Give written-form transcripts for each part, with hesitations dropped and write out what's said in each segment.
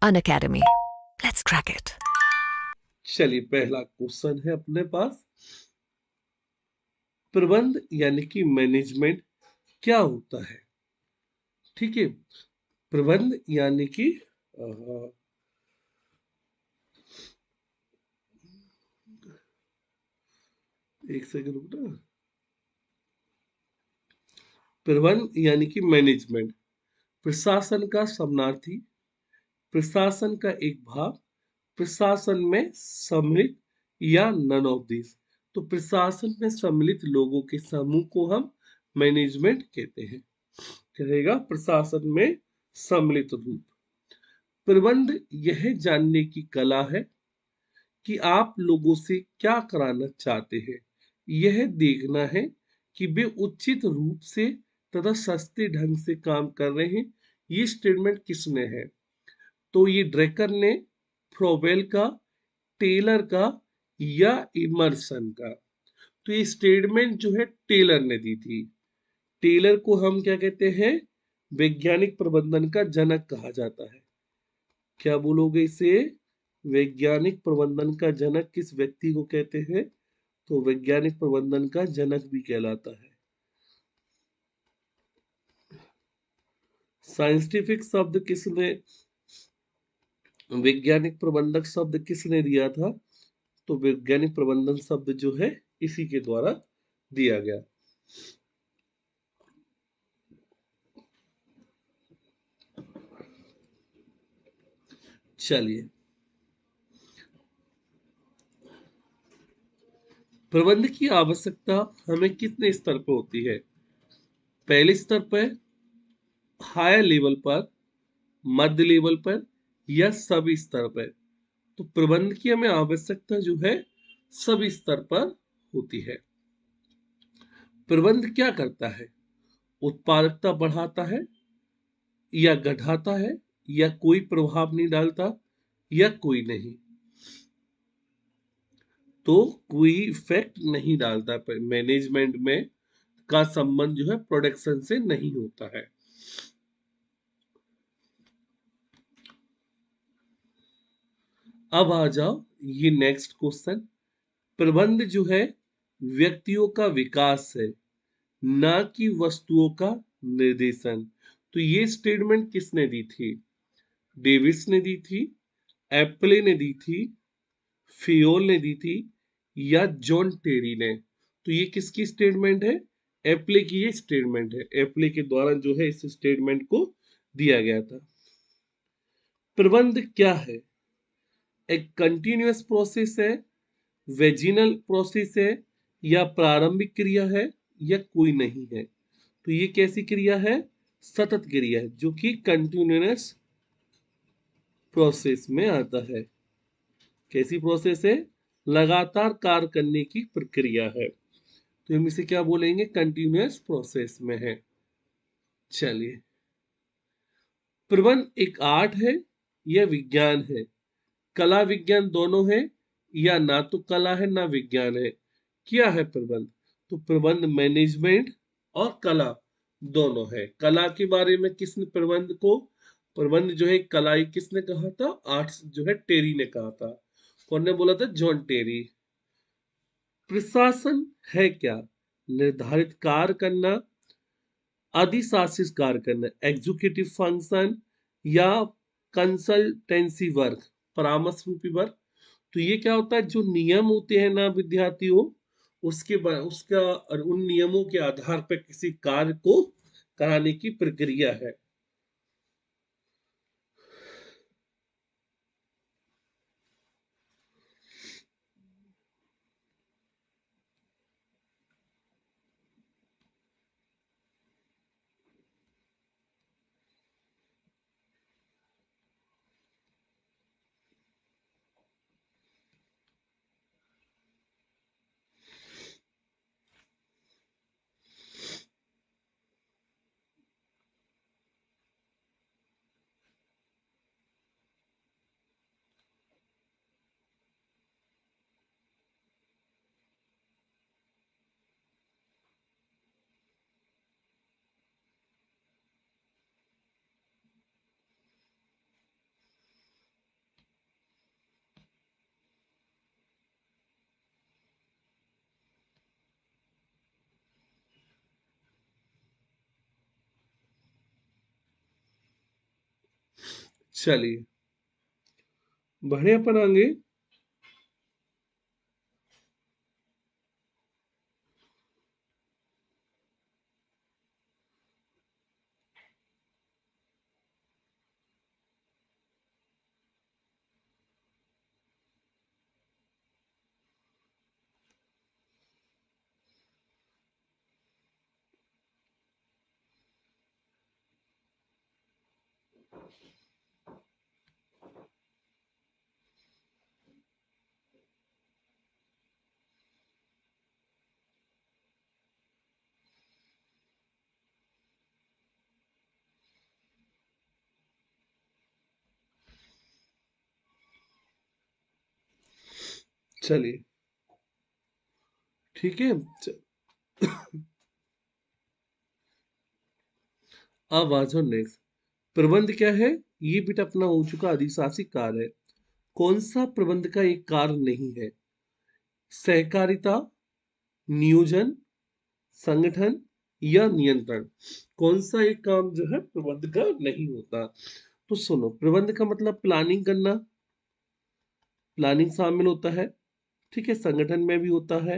Unacademy. Let's crack it. चलिए पहला question है अपने पास, प्रबंध यानी कि मैनेजमेंट क्या होता है। ठीक है, प्रबंध यानी कि एक सेकंड रुकना। प्रबंध यानी कि मैनेजमेंट प्रशासन का समानार्थी, प्रशासन का एक भाग, प्रशासन में सम्मिलित या नन ऑफ दिस। तो प्रशासन में सम्मिलित लोगों के समूह को हम मैनेजमेंट कहते हैं। क्या रहेगा? प्रशासन में सम्मिलित रूप। प्रबंध यह जानने की कला है कि आप लोगों से क्या कराना चाहते हैं। यह देखना है कि वे उचित रूप से तथा सस्ते ढंग से काम कर रहे हैं। ये स्टेटमेंट किसने है? तो ये ड्रेकर ने, फ्रोबेल का, टेलर का या इमर्सन का। तो ये स्टेटमेंट जो है टेलर ने दी थी। टेलर को हम क्या कहते हैं? वैज्ञानिक प्रबंधन का जनक कहा जाता है। क्या बोलोगे इसे? वैज्ञानिक प्रबंधन का जनक किस व्यक्ति को कहते हैं? तो वैज्ञानिक प्रबंधन का जनक भी कहलाता है। साइंटिफिक शब्द किसने, वैज्ञानिक प्रबंधक शब्द किसने दिया था? तो वैज्ञानिक प्रबंधन शब्द जो है इसी के द्वारा दिया गया। चलिए, प्रबंध की आवश्यकता हमें कितने स्तर पर होती है? पहले स्तर पर, हायर लेवल पर, मध्य लेवल पर या सभी स्तर पर। तो प्रबंध की हमें आवश्यकता जो है सभी स्तर पर होती है। प्रबंध क्या करता है? उत्पादकता बढ़ाता है या घटाता है या कोई प्रभाव नहीं डालता या कोई नहीं। तो कोई इफेक्ट नहीं डालता। मैनेजमेंट में का संबंध जो है प्रोडक्शन से नहीं होता है। अब आ जाओ ये नेक्स्ट क्वेश्चन। प्रबंध जो है व्यक्तियों का विकास है, ना कि वस्तुओं का निर्देशन। तो ये स्टेटमेंट किसने दी थी? डेविस ने दी थी, एप्ले ने दी थी, फियोल ने दी थी या जॉन टेरी ने। तो ये किसकी स्टेटमेंट है? एप्ले की ये स्टेटमेंट है। एप्ले के द्वारा जो है इस स्टेटमेंट को दिया गया था। प्रबंध क्या है? एक कंटिन्यूअस प्रोसेस है, वेजिनल प्रोसेस है या प्रारंभिक क्रिया है या कोई नहीं है। तो ये कैसी क्रिया है? सतत क्रिया है जो कि कंटिन्यूअस प्रोसेस में आता है। कैसी प्रोसेस है? लगातार कार्य करने की प्रक्रिया है। तो हम इसे क्या बोलेंगे? कंटिन्यूअस प्रोसेस में है। चलिए, प्रबंध एक आर्ट है या विज्ञान है? कला विज्ञान दोनों है या ना तो कला है ना विज्ञान है? क्या है प्रबंध? तो प्रबंध मैनेजमेंट और कला दोनों है। कला के बारे में किसने प्रबंध को, प्रबंध जो है कला किसने कहा था? आर्ट्स जो है टेरी ने कहा था। कौन ने बोला था? जॉन टेरी। प्रशासन है क्या? निर्धारित कार्य करना, अधिशासित कार्य करना, एग्जीक्यूटिव फंक्शन या कंसल्टेंसी वर्क, परामर्श रूपी वर्क। तो ये क्या होता है? जो नियम होते हैं ना विद्यार्थियों, उसका और उन नियमों के आधार पर किसी कार्य को कराने की प्रक्रिया है। चलिए बढ़े अपन आगे। चलिए ठीक है। अब आ जाओ नेक्स्ट। प्रबंध क्या है? ये बेटा अपना हो चुका अधिशासी कार्य है। कौन सा प्रबंध का एक कार्य नहीं है? सहकारिता, नियोजन, संगठन या नियंत्रण। कौन सा एक काम जो है प्रबंध का नहीं होता? तो सुनो, प्रबंध का मतलब प्लानिंग करना, प्लानिंग शामिल होता है। ठीक है, संगठन में भी होता है,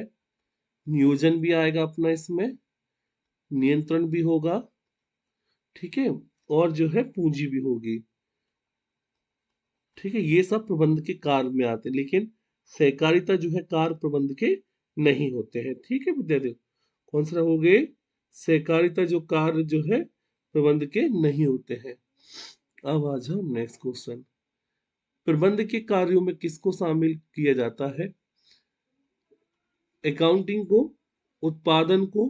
नियोजन भी आएगा अपना इसमें, नियंत्रण भी होगा। ठीक है, और जो है पूंजी भी होगी। ठीक है, ये सब प्रबंध के कार्य में आते हैं, लेकिन सहकारिता जो है कार्य प्रबंध के नहीं होते हैं। ठीक है विद्यार्थी, कौन सा हो गए? सहकारिता जो कार्य जो है प्रबंध के नहीं होते हैं। अब आ जाओ नेक्स्ट क्वेश्चन। प्रबंध के कार्यों में किसको शामिल किया जाता है? अकाउंटिंग को, उत्पादन को,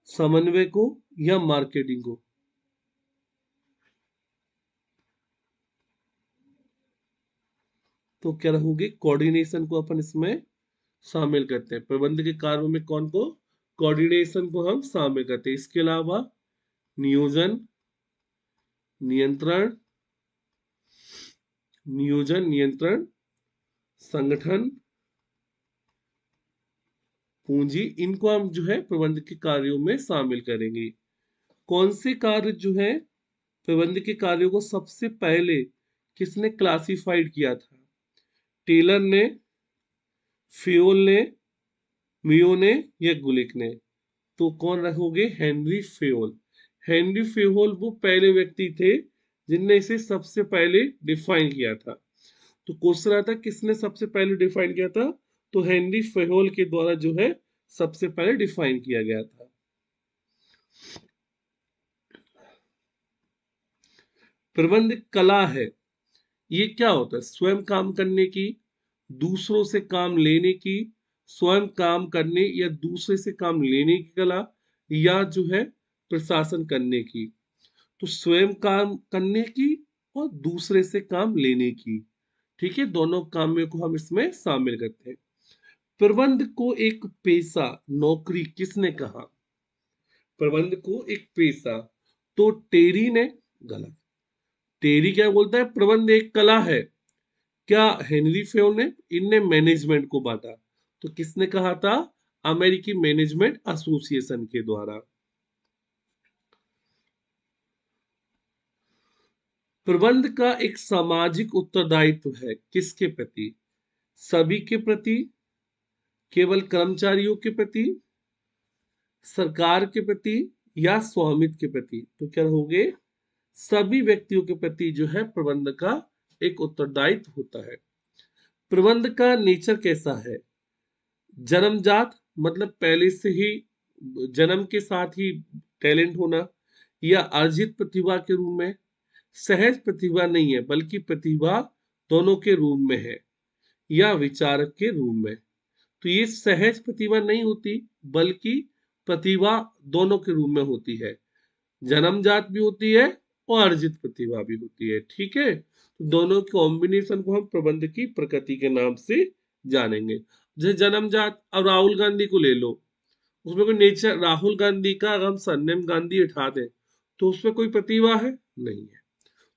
समन्वय को या मार्केटिंग को। तो क्या रहोगे? कोऑर्डिनेशन को अपन इसमें शामिल करते हैं। प्रबंध के कार्यों में कौन को? कोऑर्डिनेशन को हम शामिल करते हैं। इसके अलावा नियोजन, नियंत्रण, नियंत्रण, संगठन, पूंजी, इनको हम जो है प्रबंध के कार्यों में शामिल करेंगे। कौन से कार्य जो है प्रबंध के कार्यों को सबसे पहले किसने क्लासिफाइड किया था? टेलर ने, फियोल ने, मियो ने या गुलिक ने? तो कौन रखोगे? Henry Fayol. हेनरी फेयोल वो पहले व्यक्ति थे जिनने इसे सबसे पहले डिफाइन किया था। तो क्वेश्चन आता किसने सबसे पहले डिफाइन किया था? तो हेनरी फेयोल के द्वारा जो है सबसे पहले डिफाइन किया गया था। प्रबंध कला है। ये क्या होता है? स्वयं काम करने की, दूसरों से काम लेने की, स्वयं काम करने या दूसरे से काम लेने की कला, या जो है प्रशासन करने की। तो स्वयं काम करने की और दूसरे से काम लेने की। ठीक है, दोनों कामों को हम इसमें शामिल करते हैं। प्रबंध को एक पेशा, नौकरी किसने कहा? प्रबंध को एक पेशा, तो टेरी ने। गलत। टेरी क्या बोलता है? प्रबंध एक कला है। क्या हेनरी फेयो ने? इनने मैनेजमेंट को बांटा। तो किसने कहा था? अमेरिकी मैनेजमेंट एसोसिएशन के द्वारा। प्रबंध का एक सामाजिक उत्तरदायित्व है, किसके प्रति? सभी के प्रति, केवल कर्मचारियों के प्रति, सरकार के प्रति या स्वामित्व के प्रति? तो क्या हो गए? सभी व्यक्तियों के प्रति जो है प्रबंध का एक उत्तरदायित्व होता है। प्रबंध का नेचर कैसा है? जन्मजात, मतलब पहले से ही जन्म के साथ ही टैलेंट होना, या अर्जित प्रतिभा के रूप में? सहज प्रतिभा नहीं है, बल्कि प्रतिभा दोनों के रूप में है, या विचारक के रूप में? तो ये सहज प्रतिभा नहीं होती, बल्कि प्रतिभा दोनों के रूप में होती है। जन्मजात भी होती है और अर्जित प्रतिभा भी होती है। ठीक है, तो दोनों कॉम्बिनेशन को हम प्रबंध की प्रकृति के नाम से जानेंगे। जैसे जन्मजात, अब राहुल गांधी को ले लो, उसमें कोई नेचर, राहुल गांधी का अगर हम सरनेम गांधी हटा दें तो उसमें कोई प्रतिभा है? नहीं है,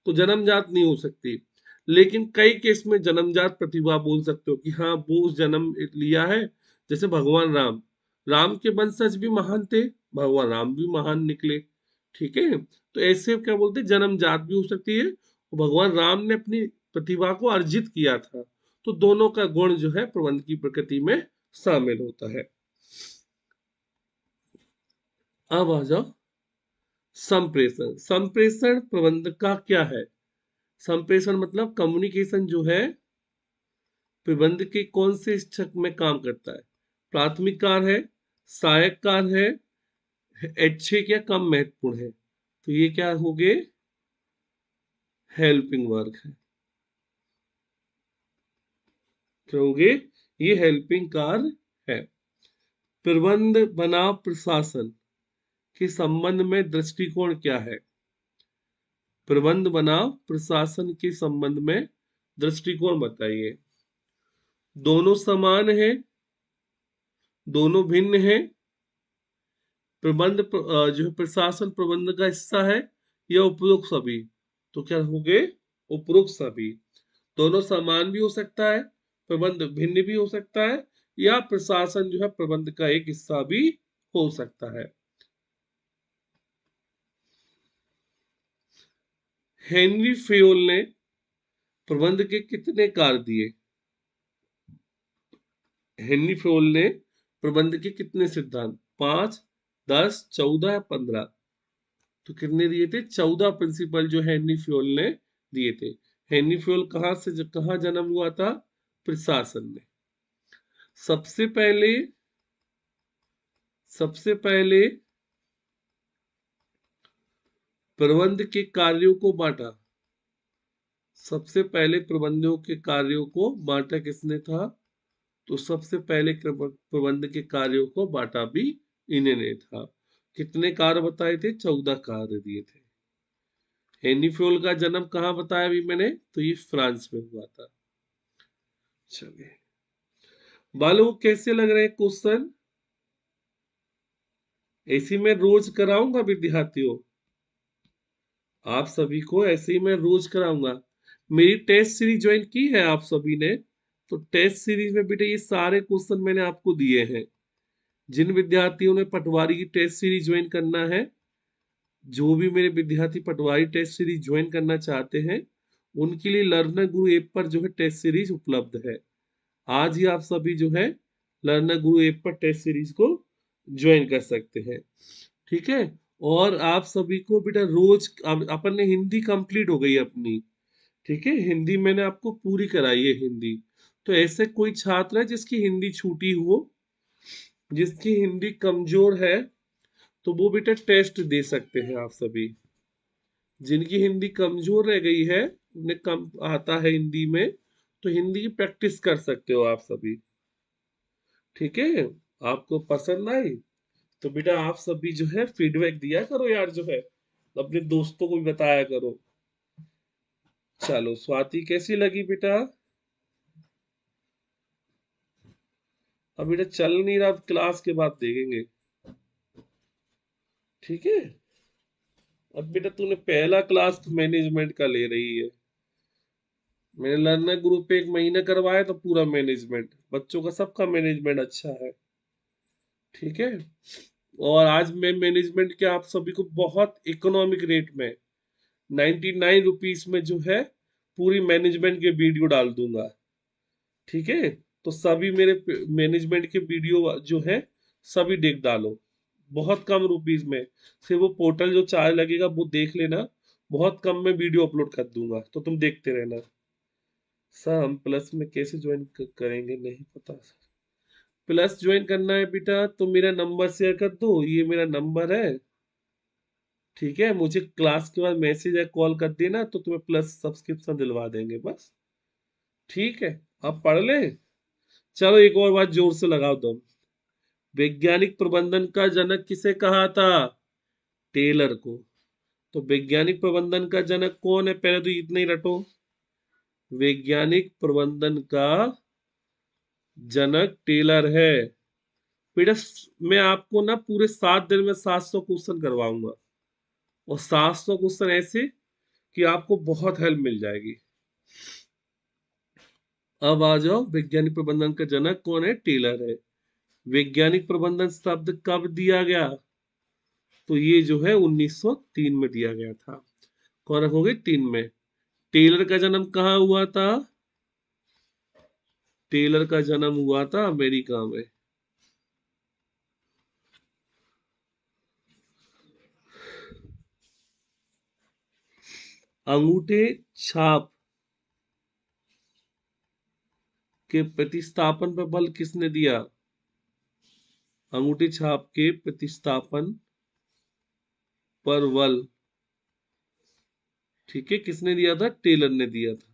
तो जन्मजात नहीं हो सकती। लेकिन कई केस में जन्मजात प्रतिभा बोल सकते हो कि हाँ वो उस जन्म लिया है। जैसे भगवान राम, राम के वंशज भी महान थे, भगवान राम भी महान निकले। ठीक है, तो ऐसे क्या बोलते हैं, जन्मजात भी हो सकती है भगवान राम ने अपनी प्रतिभा को अर्जित किया था, तो दोनों का गुण जो है प्रबंध की प्रकृति में शामिल होता है। अब आ जाओ संप्रेषण। संप्रेषण प्रबंध का क्या है? संप्रेषण मतलब कम्युनिकेशन जो है प्रबंध के कौन से स्तर में काम करता है? प्राथमिक कार्य है, सहायक कार्य है, ऐच्छिक या कम महत्वपूर्ण है? तो ये क्या हो गए? हेल्पिंग वर्क है। क्या हो गए? ये हेल्पिंग कार्य है। प्रबंध बनाम प्रशासन के संबंध में दृष्टिकोण क्या है? प्रबंध बनाम प्रशासन के संबंध में दृष्टिकोण बताइए। दोनों समान है, दोनों भिन्न है, जो है प्रशासन प्रबंध का हिस्सा है, या उपरोक्त सभी? तो क्या हो गए? उपरोक्त सभी। दोनों समान भी हो सकता है, प्रबंध भिन्न भी हो सकता है, या प्रशासन जो है प्रबंध का एक हिस्सा भी हो सकता है। हेनरी फेयोल ने प्रबंध के कितने कार्य दिए? हेनरी फेयोल ने प्रबंध के कितने सिद्धांत? 5, 10, 14 या 15? तो कितने दिए थे? 14 प्रिंसिपल जो हेनरी फेयोल ने दिए थे। हेनरी फेयोल कहाँ जन्म हुआ था? प्रशासन में। सबसे पहले प्रबंध के कार्यों को बांटा। सबसे पहले प्रबंधों के कार्यों को बांटा किसने था? तो सबसे पहले प्रबंध के कार्यों को बांटा भी इन्हें ने था। कितने कार्य बताए थे? 14 कार्य दिए थे। हेनरी फेयोल का जन्म कहाँ बताया अभी मैंने? तो ये फ्रांस में हुआ था। चलिए, बालों को कैसे लग रहे हैं क्वेश्चन? ऐसे मैं रोज कराऊंगा विद्यार्थियों, आप सभी को ऐसे ही मैं रोज कराऊंगा। मेरी टेस्ट सीरीज ज्वाइन की है आप सभी ने, तो टेस्ट सीरीज में बेटा ये सारे क्वेश्चन मैंने आपको दिए हैं। जिन विद्यार्थियों ने पटवारी की टेस्ट सीरीज ज्वाइन करना है, जो भी मेरे विद्यार्थी पटवारी टेस्ट सीरीज ज्वाइन करना चाहते हैं, उनके लिए लर्नर गुरु ऐप पर जो है टेस्ट सीरीज उपलब्ध है। आज ही आप सभी जो है लर्नर गुरु ऐप पर टेस्ट सीरीज को ज्वाइन कर सकते हैं। ठीक है, और आप सभी को बेटा रोज अपन ने हिंदी कंप्लीट हो गई अपनी। ठीक है, हिंदी मैंने आपको पूरी कराई है हिंदी। तो ऐसे कोई छात्र है जिसकी हिंदी छूटी हो, जिसकी हिंदी कमजोर है, तो वो बेटा टेस्ट दे सकते हैं आप सभी। जिनकी हिंदी कमजोर रह गई है, उन्हें कम आता है हिंदी में, तो हिंदी की प्रैक्टिस कर सकते हो आप सभी। ठीक है, आपको पसंद आई तो बेटा आप सभी जो है फीडबैक दिया करो यार, जो है अपने दोस्तों को भी बताया करो। चलो, स्वाति कैसी लगी बेटा? अब बेटा चल नहीं रहा, क्लास के बाद देखेंगे। ठीक है, अब बेटा तूने पहला क्लास मैनेजमेंट का ले रही है। मैंने लर्नर ग्रुप पे 1 महीना करवाया तो पूरा मैनेजमेंट, बच्चों का सबका मैनेजमेंट अच्छा है। ठीक है, और आज मैं मैनेजमेंट के आप सभी को बहुत इकोनॉमिक रेट में 99 रुपीज में जो है पूरी मैनेजमेंट के वीडियो डाल दूंगा। ठीक है, तो सभी मेरे मैनेजमेंट के वीडियो जो है सभी देख डालो, बहुत कम रुपीज में। फिर वो पोर्टल जो चार्ज लगेगा वो देख लेना, बहुत कम में वीडियो अपलोड कर दूंगा, तो तुम देखते रहना। सर हम प्लस में कैसे ज्वाइन करेंगे? नहीं पता सर। प्लस ज्वाइन करना है बेटा तो मेरा नंबर शेयर कर दो, ये मेरा नंबर है। ठीक है, मुझे क्लास के बाद मैसेज या कॉल कर देना, तो तुम्हें प्लस सब्सक्रिप्शन दिलवा देंगे बस। ठीक है, अब पढ़ ले। चलो, एक और बात जोर से लगाओ तुम। वैज्ञानिक प्रबंधन का जनक किसे कहा था? टेलर को। तो वैज्ञानिक प्रबंधन का जनक कौन है? पहले तो इतना ही रटो। वैज्ञानिक प्रबंधन का जनक टेलर है। बेटा मैं आपको ना पूरे 7 दिन में 700 क्वेश्चन करवाऊंगा, और 700 क्वेश्चन ऐसे कि आपको बहुत हेल्प मिल जाएगी। अब आ जाओ, वैज्ञानिक प्रबंधन का जनक कौन है? टेलर है। वैज्ञानिक प्रबंधन शब्द कब दिया गया? तो ये जो है 1903 में दिया गया था। कौन हो गई? 3 में। टेलर का जन्म कहाँ हुआ था? टेलर का जन्म हुआ था अमेरिका में। अंगूठे छाप के प्रतिस्थापन पर बल किसने दिया? अंगूठे छाप के प्रतिस्थापन पर बल, ठीक है, किसने दिया था? टेलर ने दिया था।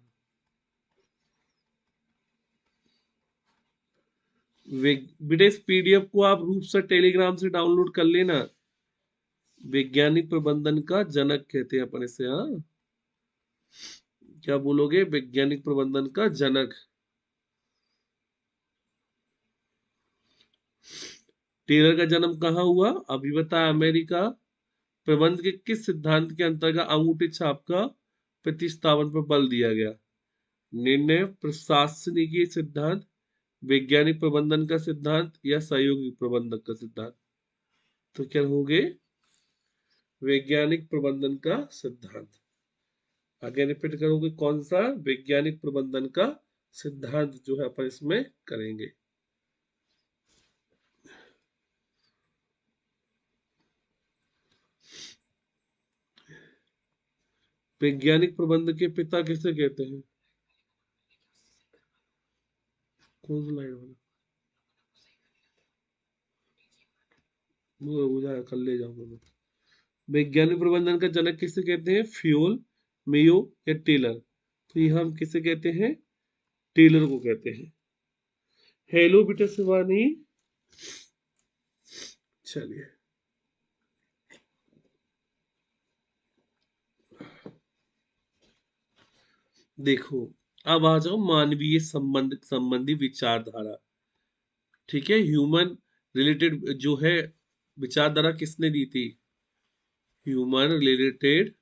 बेटा इस पीडीएफ को आप रूप से टेलीग्राम से डाउनलोड कर लेना। वैज्ञानिक प्रबंधन का जनक कहते हैं अपन इसे। हाँ, क्या बोलोगे? वैज्ञानिक प्रबंधन का जनक। टेलर का जन्म कहाँ हुआ? अभी बताया, अमेरिका। प्रबंध के किस सिद्धांत के अंतर्गत अंगूठे छाप का प्रतिस्थापन पर बल दिया गया? निर्णय प्रशासनिक सिद्धांत, वैज्ञानिक प्रबंधन का सिद्धांत या सहयोगी प्रबंधन का सिद्धांत? तो क्या हो गए? वैज्ञानिक प्रबंधन का सिद्धांत। आगे रिपीट करोगे कौन सा? वैज्ञानिक प्रबंधन का सिद्धांत जो है अपन इसमें करेंगे। वैज्ञानिक प्रबंध के पिता किसे कहते हैं? कौन सा लाइन वाला? वो कर ले जाऊंगा मैं। वैज्ञानिक प्रबंधन का जनक किसे कहते हैं? फ्यूल, मेयो या टेलर? तो ये हम किसे कहते हैं? टेलर को कहते हैं। हेलो बेटा शिवानी। चलिए, देखो, अब आ जाओ मानवीय संबंधी विचारधारा। ठीक है, ह्यूमन रिलेटेड जो है विचारधारा किसने दी थी? ह्यूमन रिलेटेड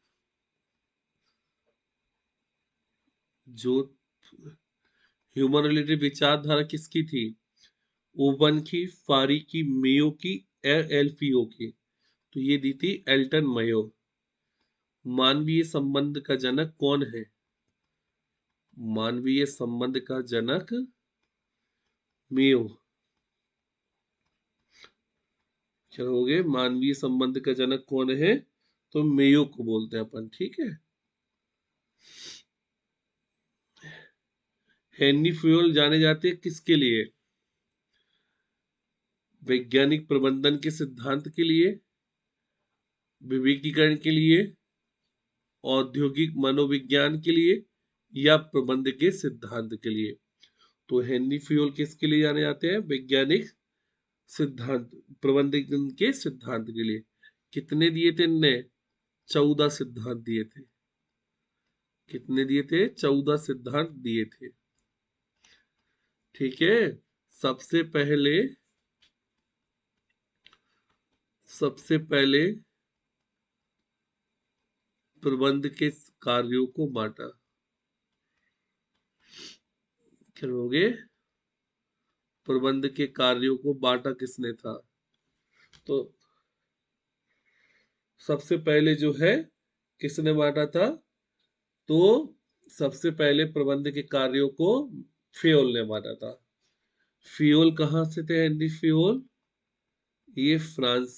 जो ह्यूमन रिलेटेड विचारधारा किसकी थी? ओवन की, फारी की, मेयो की, एलपीओ की? तो ये दी थी एल्टन मयो। मानवीय संबंध का जनक कौन है? मानवीय संबंध का जनक मेयो। चलोगे, मानवीय संबंध का जनक कौन है? तो मेयो को बोलते हैं अपन। ठीक है, हेनरी फ्यूल जाने जाते हैं किसके लिए? वैज्ञानिक प्रबंधन के सिद्धांत के लिए, विवेकीकरण के लिए, औद्योगिक मनोविज्ञान के लिए या प्रबंध के सिद्धांत के लिए? तो हेनरी फ्यूल किसके लिए जाने जाते हैं? वैज्ञानिक सिद्धांत, प्रबंधन के सिद्धांत के लिए। कितने दिए थे इनने? 14 सिद्धांत दिए थे। कितने दिए थे? 14 सिद्धांत दिए थे। ठीक है, सबसे पहले सबसे पहले प्रबंध के कार्यों को बांटा। चलोगे, प्रबंध के कार्यों को बांटा किसने था? तो सबसे पहले जो है किसने बांटा था? तो सबसे पहले प्रबंध के कार्यों को फ्योल ने बांटा था। फ्योल कहाँ से थे? हेनरी फ्योल ये फ्रांस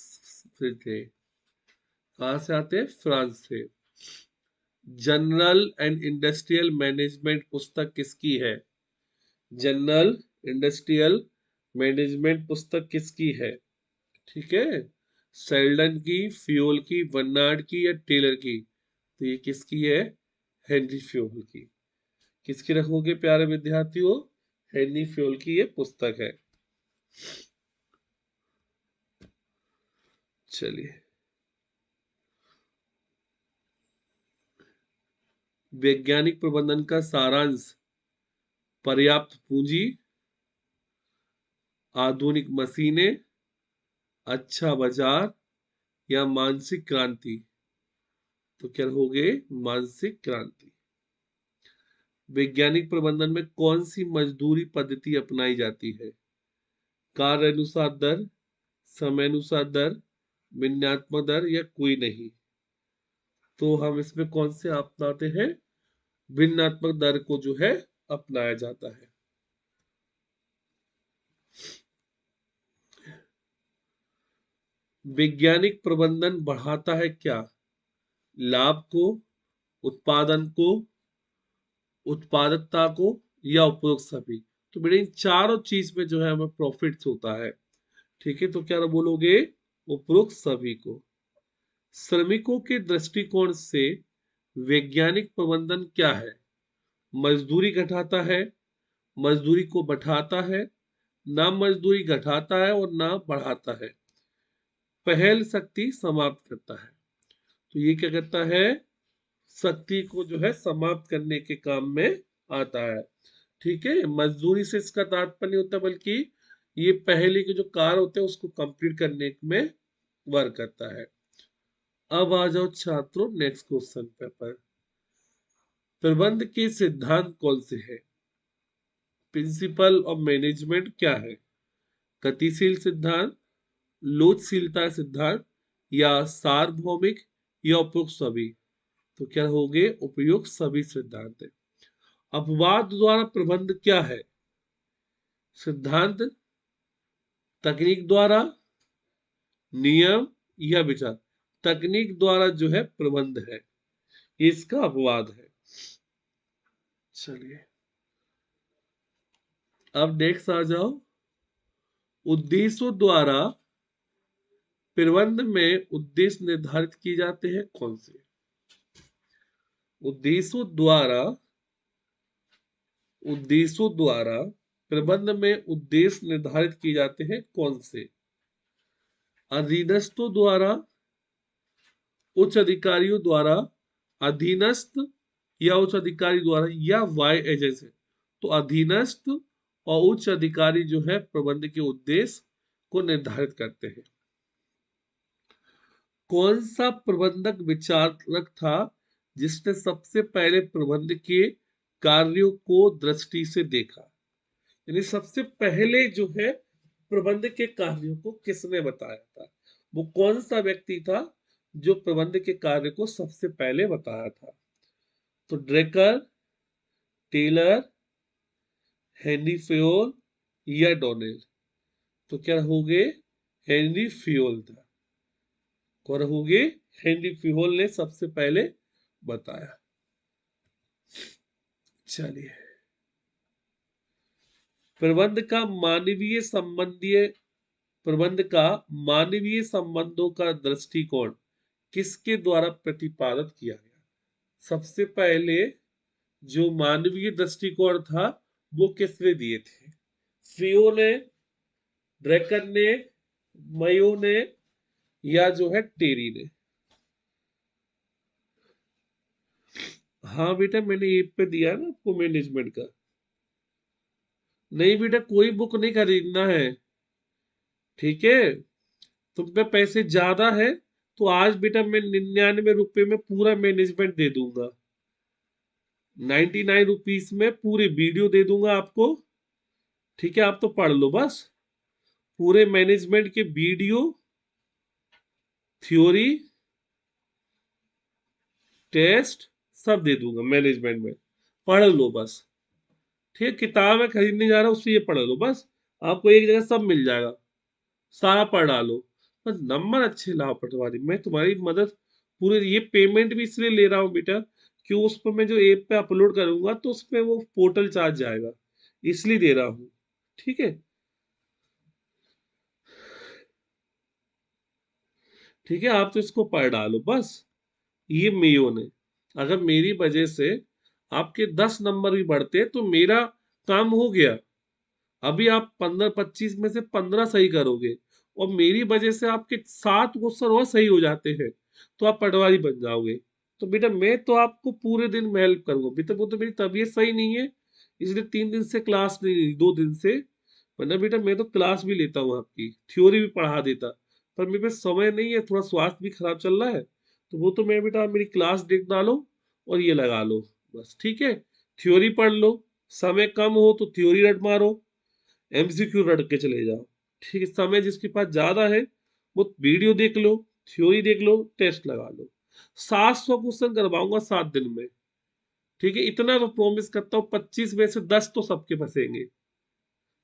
से थे। कहाँ से आते हैं? फ्रांस से। जनरल एंड इंडस्ट्रियल मैनेजमेंट पुस्तक किसकी है? जनरल इंडस्ट्रियल मैनेजमेंट पुस्तक किसकी है? ठीक है, सेल्डन की, फ्यूल की, बर्नार्ड की या टेलर की? तो ये किसकी है? हेनरी फ्यूल की। किसकी रखोगे प्यारे विद्यार्थियों? हेनरी फ्यूल की ये पुस्तक है। चलिए, वैज्ञानिक प्रबंधन का सारांश: पर्याप्त पूंजी, आधुनिक मशीनें, अच्छा बाजार या मानसिक क्रांति? तो क्या हो गए? मानसिक क्रांति। वैज्ञानिक प्रबंधन में कौन सी मजदूरी पद्धति अपनाई जाती है? कार्य अनुसार दर, समय अनुसार दर, विन्यात्मक दर या कोई नहीं? तो हम इसमें कौन से अपनाते हैं? भिन्नात्मक दर को जो है अपनाया जाता है। वैज्ञानिक प्रबंधन बढ़ाता है क्या? लाभ को, उत्पादन को, उत्पादकता को, या उपयोग सभी। तो बेटा इन चारों चीज में जो है हमें प्रॉफिट होता है। ठीक है, तो क्या बोलोगे? उपरोक्त सभी को। श्रमिकों के दृष्टिकोण से वैज्ञानिक प्रबंधन क्या है? मजदूरी घटाता है, मजदूरी को बढ़ाता है, ना मजदूरी घटाता है और ना बढ़ाता है, पहल शक्ति समाप्त करता है। तो ये क्या करता है? शक्ति को जो है समाप्त करने के काम में आता है। ठीक है, मजदूरी से इसका तात्पर्य होता है, बल्कि ये पहले के जो कार्य होते हैं उसको कंप्लीट करने में वर्क करता है। अब आ जाओ छात्रों नेक्स्ट क्वेश्चन पेपर। प्रबंध के सिद्धांत कौन से हैं? प्रिंसिपल ऑफ मैनेजमेंट क्या है? गतिशील सिद्धांत, लोचशीलता सिद्धांत, या सार्वभौमिक, या उपयुक्त सभी। तो क्या हो गए? उपयुक्त सभी सिद्धांत है। अपवाद द्वारा प्रबंध क्या है? सिद्धांत, तकनीक द्वारा, नियम, या विचार। तकनीक द्वारा जो है प्रबंध है, इसका अपवाद है। चलिए अब नेक्स्ट आ जाओ। उद्देश्यों द्वारा प्रबंध में उद्देश्य निर्धारित किए जाते हैं कौन से? उद्देश्यों द्वारा प्रबंध में उद्देश्य निर्धारित किए जाते हैं कौन से? अधीनस्थों द्वारा, उच्च अधिकारियों द्वारा, अधीनस्थ या उच्च अधिकारी द्वारा, या वाई एजेंसी। तो अधीनस्थ और उच्च अधिकारी जो है प्रबंध के उद्देश्य को निर्धारित करते हैं। कौन सा प्रबंधक विचारक था जिसने सबसे पहले प्रबंध के कार्यों को दृष्टि से देखा? यानी सबसे पहले जो है प्रबंध के कार्यों को किसने बताया था? वो कौन सा व्यक्ति था जो प्रबंध के कार्य को सबसे पहले बताया था? तो ड्रेकर, टेलर, हेनरी फ्योल, या डोनेल। तो क्या हो गए? हेनरी फ्योल था। कौन हो गए? हेनरी फ्योल ने सबसे पहले बताया। चलिए प्रबंध का मानवीय संबंधीय प्रबंध का मानवीय संबंधों का दृष्टिकोण किसके द्वारा प्रतिपादित किया गया? सबसे पहले जो मानवीय दृष्टिकोण था वो किसने दिए थे? फ्रियो ने, ड्रेकर ने, मयो ने, या जो है टेरी ने। हाँ बेटा मैंने ऐप पे दिया है ना आपको मैनेजमेंट का। नहीं बेटा कोई बुक नहीं खरीदना है, ठीक है? तुम पे पैसे ज्यादा है तो आज बेटा मैं 99 रुपए में पूरा मैनेजमेंट दे दूंगा। 99 रुपीज में पूरी वीडियो दे दूंगा आपको। ठीक है, आप तो पढ़ लो बस। पूरे मैनेजमेंट के वीडियो, थ्योरी, टेस्ट सब दे दूंगा मैनेजमेंट में। पढ़ लो बस। ठीक है, किताब में खरीदने जा रहा हूँ उससे ये पढ़ लो बस। आपको एक जगह सब मिल जाएगा, सारा पढ़ डालो। बस नंबर अच्छे लाओ पटवारी, मैं तुम्हारी मदद पूरे। ये पेमेंट भी इसलिए ले रहा हूँ बेटा कि उस पर मैं जो ऐप पे अपलोड करूंगा तो उस पे वो पोर्टल चार्ज जाएगा, इसलिए दे रहा हूँ। ठीक है, ठीक है, आप तो इसको पढ़ डालो बस। ये मेयो ने, अगर मेरी वजह से आपके 10 नंबर भी बढ़ते तो मेरा काम हो गया। अभी आप 15-25 में से 15 सही करोगे और मेरी वजह से आपके 7 क्वेश्चन और सही हो जाते हैं तो आप पटवारी बन जाओगे। तो बेटा मैं तो आपको पूरे दिन में हेल्प करूंगा बेटा, वो तो मेरी तबीयत सही नहीं है इसलिए 3 दिन से क्लास नहीं ली, 2 दिन से। वरना बेटा मैं तो क्लास भी लेता हूँ, आपकी थ्योरी भी पढ़ा देता। पर मेरे पास समय नहीं है, थोड़ा स्वास्थ्य भी खराब चल रहा है। तो वो तो मैं बेटा आप मेरी क्लास देख डालो और ये लगा लो बस। ठीक है, थ्योरी पढ़ लो, समय कम हो तो थ्योरी रट मारो, एमसीक्यू रट के चले जाओ। ठीक है, समय जिसके पास ज्यादा है वो वीडियो देख लो, थ्योरी देख लो, टेस्ट लगा लो। 700 क्वेश्चन करवाऊंगा 7 दिन में। ठीक है, इतना मैं प्रॉमिस करता हूँ, 25 में से 10 तो सबके फंसेंगे।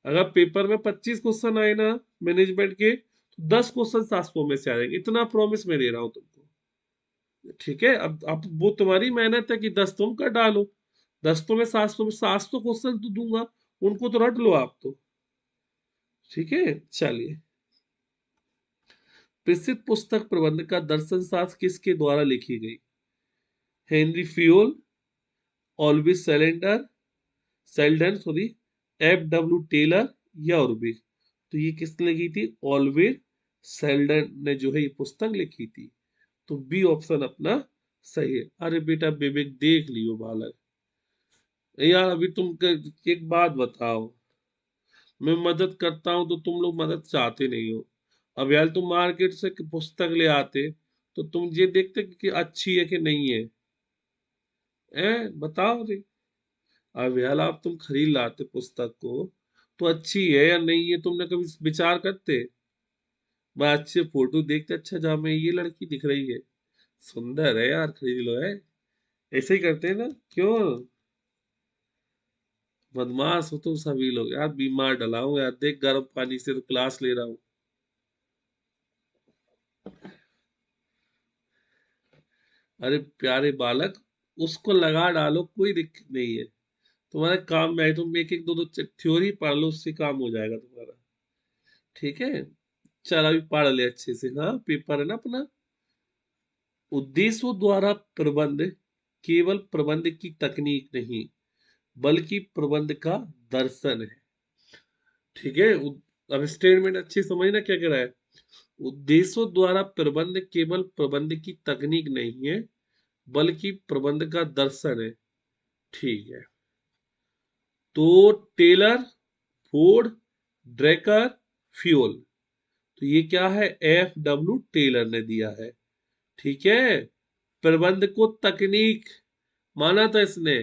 अगर पेपर में 25 क्वेश्चन आए ना मैनेजमेंट के, तो 10 क्वेश्चन 700 में से आ जाएंगे, इतना प्रॉमिस मैं दे रहा हूँ तुमको। ठीक है, अब वो तुम्हारी मेहनत है कि 10 तुम कर डालो, 10 तो मैं 700 क्वेश्चन तो दूंगा, उनको तो रट लो आप तो। ठीक है, चलिए। प्रसिद्ध पुस्तक प्रबंध का दर्शन शास्त्र किसके द्वारा लिखी गई? Henry Fayol, Oliver Sheldon sorry, F.W. Taylor या ऑर्बिट? तो ये किसने लिखी थी? ऑल्विस सेल्डन ने जो है ये पुस्तक लिखी थी। तो बी ऑप्शन अपना सही है। अरे बेटा विवेक देख लियो बालक। यार अभी एक बात बताओ, मैं मदद करता हूँ तो तुम लोग मदद चाहते नहीं हो। अब यार तुम मार्केट से पुस्तक ले आते तो तुम ये देखते कि अच्छी है कि नहीं है, बताओ रे। अब यार आप तुम खरीद लाते पुस्तक को तो अच्छी है या नहीं है तुमने कभी विचार करते? बस अच्छे फोटो देखते, अच्छा जहाँ में ये लड़की दिख रही है, सुंदर है यार, खरीद लो है। ऐसे ही करते हैं ना, क्यों? बदमाश हो तुम सभी लोग यार, बीमार डला हूं यार, देख गर्म पानी से तो क्लास ले रहा हूँ। अरे प्यारे बालक, उसको लगा डालो, कोई दिक्कत नहीं है। तुम्हारे काम में आए, तुम एक एक दो दो थ्योरी पढ़ लो, उससे काम हो जाएगा तुम्हारा। ठीक है, चल अभी पढ़ ले अच्छे से, हाँ पेपर है ना अपना। उद्देश्यों द्वारा प्रबंध केवल प्रबंध की तकनीक नहीं, बल्कि प्रबंध का दर्शन है। ठीक है, अब स्टेटमेंट अच्छी समझना क्या कह रहा है। उद्देश्यों द्वारा प्रबंध केवल प्रबंध की तकनीक नहीं है, बल्कि प्रबंध का दर्शन है। ठीक है, तो टेलर, फोर्ड, ड्रेकर, फ्यूल, तो ये क्या है? F.W. टेलर ने दिया है। ठीक है, प्रबंध को तकनीक माना था इसने,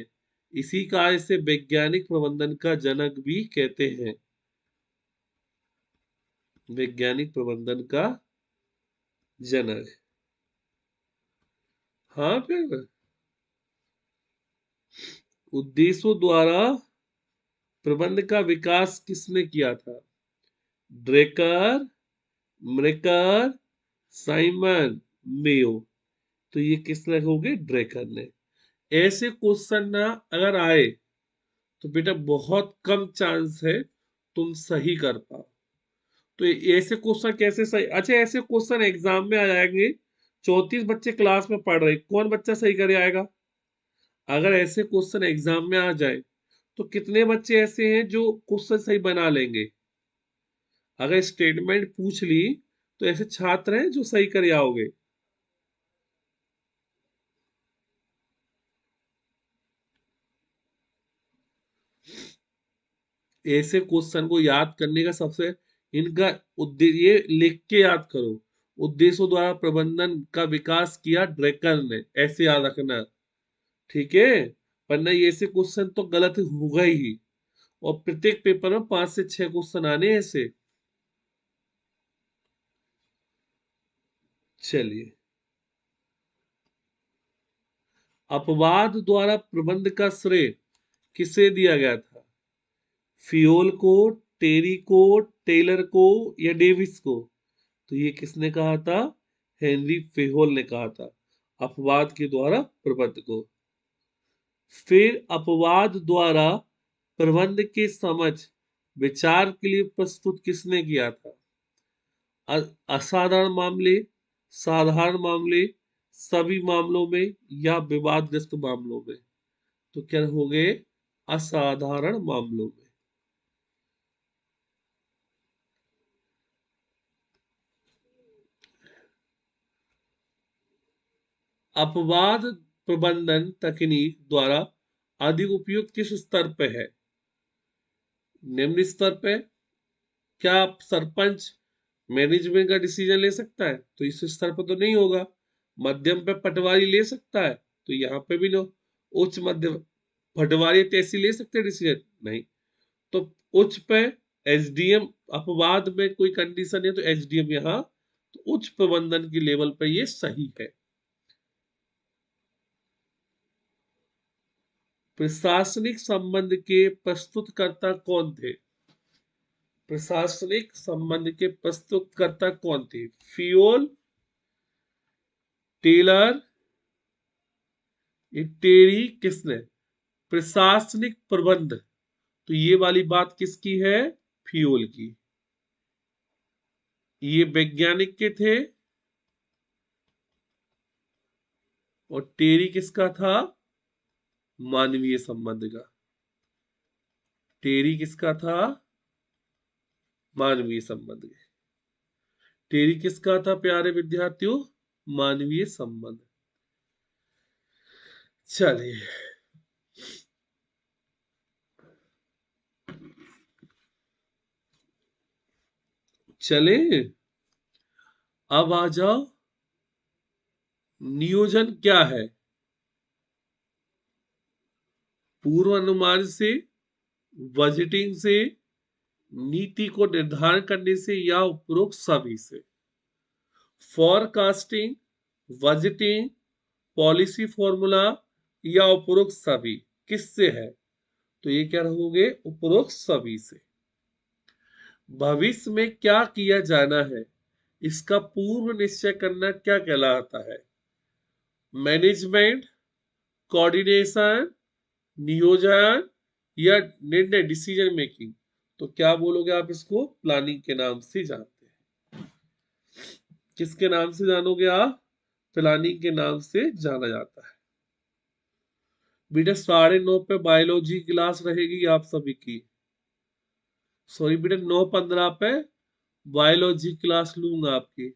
इसी कार्य से वैज्ञानिक प्रबंधन का जनक भी कहते हैं। वैज्ञानिक प्रबंधन का जनक। हाँ फिर उद्देश्यों द्वारा प्रबंध का विकास किसने किया था? ड्रेकर, मृकर, साइमन, मेयो। तो ये किसने हो गए? ड्रेकर ने। ऐसे क्वेश्चन ना अगर आए तो बेटा बहुत कम चांस है तुम सही कर पाओ। तो ऐसे क्वेश्चन कैसे सही? अच्छा, ऐसे क्वेश्चन एग्जाम में आ जाएंगे, 34 बच्चे क्लास में पढ़ रहे, कौन बच्चा सही करे आएगा? अगर ऐसे क्वेश्चन एग्जाम में आ जाए तो कितने बच्चे ऐसे हैं जो क्वेश्चन सही बना लेंगे? अगर स्टेटमेंट पूछ ली तो ऐसे छात्र हैं जो सही कर आओगे? ऐसे क्वेश्चन को याद करने का सबसे इनका उद्देश्य, ये लिख के याद करो। उद्देश्यों द्वारा प्रबंधन का विकास किया ड्रेकर ने, ऐसे याद रखना। ठीक है, वरना ये ऐसे क्वेश्चन तो गलत होगा ही। और प्रत्येक पेपर में 5 से 6 क्वेश्चन आने हैं ऐसे। चलिए, अपवाद द्वारा प्रबंध का श्रेय किसे दिया गया था? फियोल को, टेरी को, टेलर को या डेविस को? तो ये किसने कहा था? हेनरी फेहोल ने कहा था, अपवाद के द्वारा प्रबंध को। फिर अपवाद द्वारा प्रबंध के समझ विचार के लिए प्रस्तुत किसने किया था? असाधारण मामले, साधारण मामले, सभी मामलों में या विवादग्रस्त मामलों में? तो क्या हो गए? असाधारण मामलों में। अपवाद प्रबंधन तकनीक द्वारा अधिक उपयुक्त किस स्तर पे है? निम्न स्तर पे। क्या सरपंच मैनेजमेंट का डिसीजन ले सकता है? तो इस स्तर पर तो नहीं होगा। मध्यम पे पटवारी ले सकता है? तो यहाँ पे भी लो। उच्च मध्यम पटवारी तहसील ले सकते हैं डिसीजन? नहीं। तो उच्च पे एसडीएम, अपवाद में कोई कंडीशन है तो एसडीएम यहाँ, तो उच्च प्रबंधन की लेवल पे ये सही है। प्रशासनिक संबंध के प्रस्तुतकर्ता कौन थे? प्रशासनिक संबंध के प्रस्तुतकर्ता कौन थे? फियोल, टेलर, टेरी, किसने? प्रशासनिक प्रबंध, तो ये वाली बात किसकी है? फियोल की। ये वैज्ञानिक के थे और टेरी किसका था? मानवीय संबंध का। टेरी किसका था? मानवीय संबंध। टेरी किसका था प्यारे विद्यार्थियों? मानवीय संबंध। चलिए चले, अब आ जाओ, नियोजन क्या है? पूर्व अनुमान से, बजटिंग से, नीति को निर्धारण करने से, या उपरोक्त सभी से? फोरकास्टिंग, बजटिंग, पॉलिसी फॉर्मूला, या उपरोक्त सभी? किससे है? तो ये क्या रहोगे? उपरोक्त सभी से। भविष्य में क्या किया जाना है, इसका पूर्व निश्चय करना क्या कहलाता है? मैनेजमेंट, कोऑर्डिनेशन, नियोजन, या निर्णय, डिसीजन मेकिंग? तो क्या बोलोगे आप इसको? प्लानिंग के नाम से जानते हैं। किसके नाम से जानोगे आप? प्लानिंग के नाम से जाना जाता है। बेटा 9:30 पे बायोलॉजी क्लास रहेगी आप सभी की। सॉरी बेटा 9:15 पे बायोलॉजी क्लास लूंगा आपकी।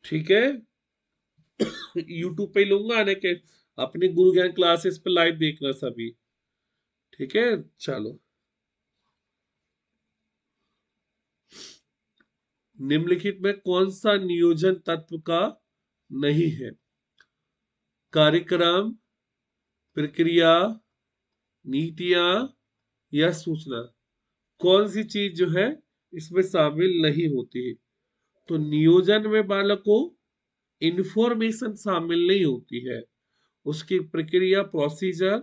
ठीक है, यूट्यूब पे लूंगा, यानी कि अपनी गुरु ज्ञान क्लासेस पे लाइव देखना सभी। ठीक है, चलो। निम्नलिखित में कौन सा नियोजन तत्व का नहीं है? कार्यक्रम, प्रक्रिया, नीतियां, या सूचना? कौन सी चीज जो है इसमें शामिल नहीं होती है? तो नियोजन में बालकों इंफॉर्मेशन शामिल नहीं होती है, उसकी प्रक्रिया, प्रोसीजर,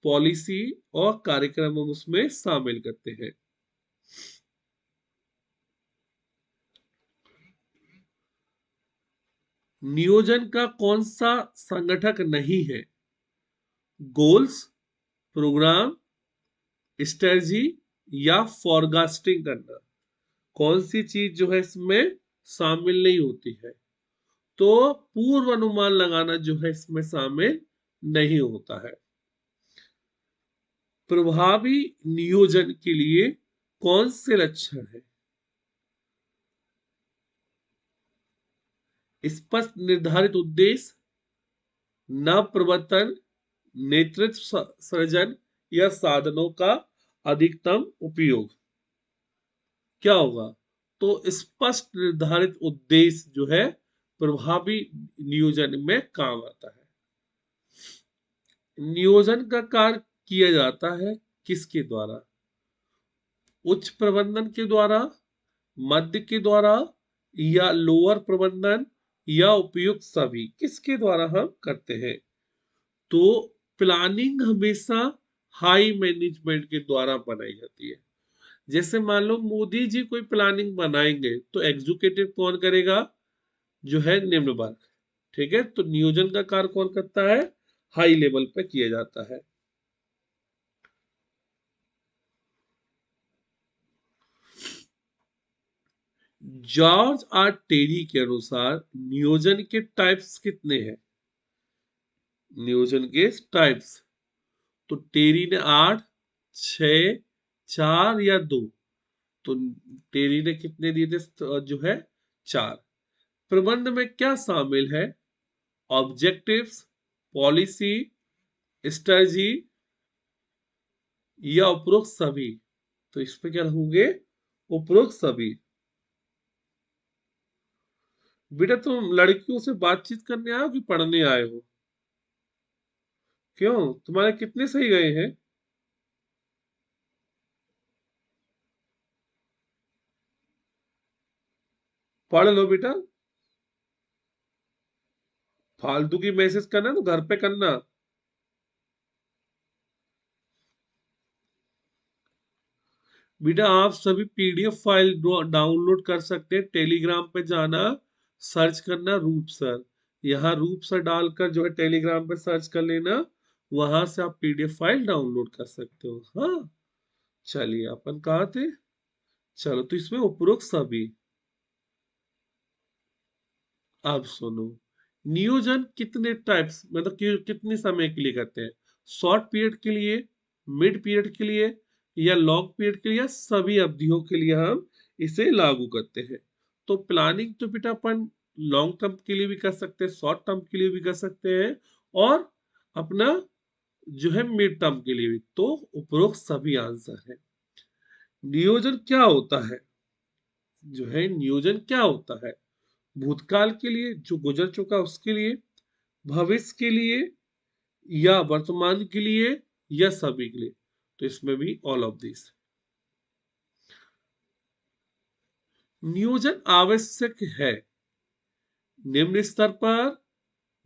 पॉलिसी और कार्यक्रम हम उसमें शामिल करते हैं। नियोजन का कौन सा संगठक नहीं है? गोल्स, प्रोग्राम, स्ट्रेटजी, या फोरकास्टिंग करना? कौन सी चीज जो है इसमें शामिल नहीं होती है? तो पूर्व अनुमान लगाना जो है इसमें शामिल नहीं होता है। प्रभावी नियोजन के लिए कौन से लक्षण है? स्पष्ट निर्धारित उद्देश्य, नव प्रवर्तन, नेतृत्व सृजन, या साधनों का अधिकतम उपयोग? क्या होगा? तो स्पष्ट निर्धारित उद्देश्य जो है प्रभावी नियोजन में काम आता है। नियोजन का कार्य किया जाता है किसके द्वारा? उच्च प्रबंधन के द्वारा, मध्य के द्वारा, या लोअर प्रबंधन, या उपयुक्त सभी? किसके द्वारा हम करते हैं? तो प्लानिंग हमेशा हाई मैनेजमेंट के द्वारा बनाई जाती है। जैसे मान लो मोदी जी कोई प्लानिंग बनाएंगे तो एग्जीक्यूटिव कौन करेगा? जो है निम्न वर्ग। ठीक है, तो नियोजन का कार्य कौन करता है? हाई लेवल पे किया जाता है। जॉर्ज आर टेरी के अनुसार नियोजन के टाइप्स कितने हैं? नियोजन के टाइप्स, तो टेरी ने 8, 6, 4, या 2? तो टेरी ने कितने दिए थे? जो है 4। प्रबंध में क्या शामिल है? ऑब्जेक्टिव्स, पॉलिसी, स्ट्रेटजी, या उपरोक्त सभी? तो इस पे क्या होंगे? उपरोक्त सभी। बेटा तुम लड़कियों से बातचीत करने आए हो कि पढ़ने आए हो? क्यों, तुम्हारे कितने सही गए हैं? पढ़ लो बेटा, फालतू की मैसेज करना तो घर पे करना। बेटा आप सभी पीडीएफ फाइल डाउनलोड कर सकते हैं, टेलीग्राम पे जाना, सर्च करना रूप सर, यहाँ रूप सर डालकर जो है टेलीग्राम पे सर्च कर लेना, वहां से आप पीडीएफ फाइल डाउनलोड कर सकते हो। हाँ, चलिए अपन कहाँ थे, चलो तो इसमें उपरोक्त सभी। अब सुनो, नियोजन कितने टाइप्स मतलब कितने समय के लिए करते हैं, शॉर्ट पीरियड के लिए, मिड पीरियड के लिए, या लॉन्ग पीरियड के लिए, या सभी अवधियों के लिए हम इसे लागू करते हैं। तो प्लानिंग तो बेटा अपन लॉन्ग टर्म के लिए भी कर सकते हैं, शॉर्ट टर्म के लिए भी कर सकते हैं, और अपना जो है मिड टर्म के लिए भी। तो उपरोक्त सभी आंसर है। नियोजन क्या होता है, जो है नियोजन क्या होता है, भूतकाल के लिए जो गुजर चुका उसके लिए, भविष्य के लिए, या वर्तमान के लिए, या सभी के लिए। तो इसमें भी ऑल ऑफ दिस। नियोजन आवश्यक है निम्न स्तर पर,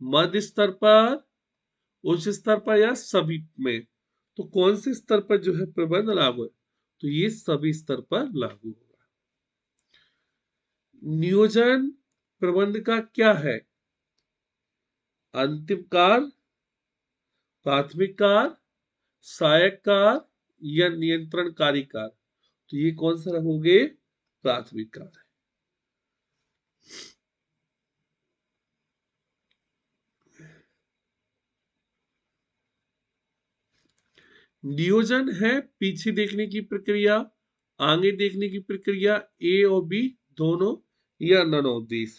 मध्य स्तर पर, उच्च स्तर पर, या सभी में। तो कौन से स्तर पर जो है प्रबंध लागू है, तो ये सभी स्तर पर लागू होगा। नियोजन प्रबंध का क्या है, अंतिम कार्य, प्राथमिक कार्य, सहायक कार्य, या नियंत्रणकारी कार्य। तो ये कौन सा रहोगे, प्राथमिक कार्य। नियोजन है पीछे देखने की प्रक्रिया, आगे देखने की प्रक्रिया, ए और बी दोनों, या नन ऑफ दिस।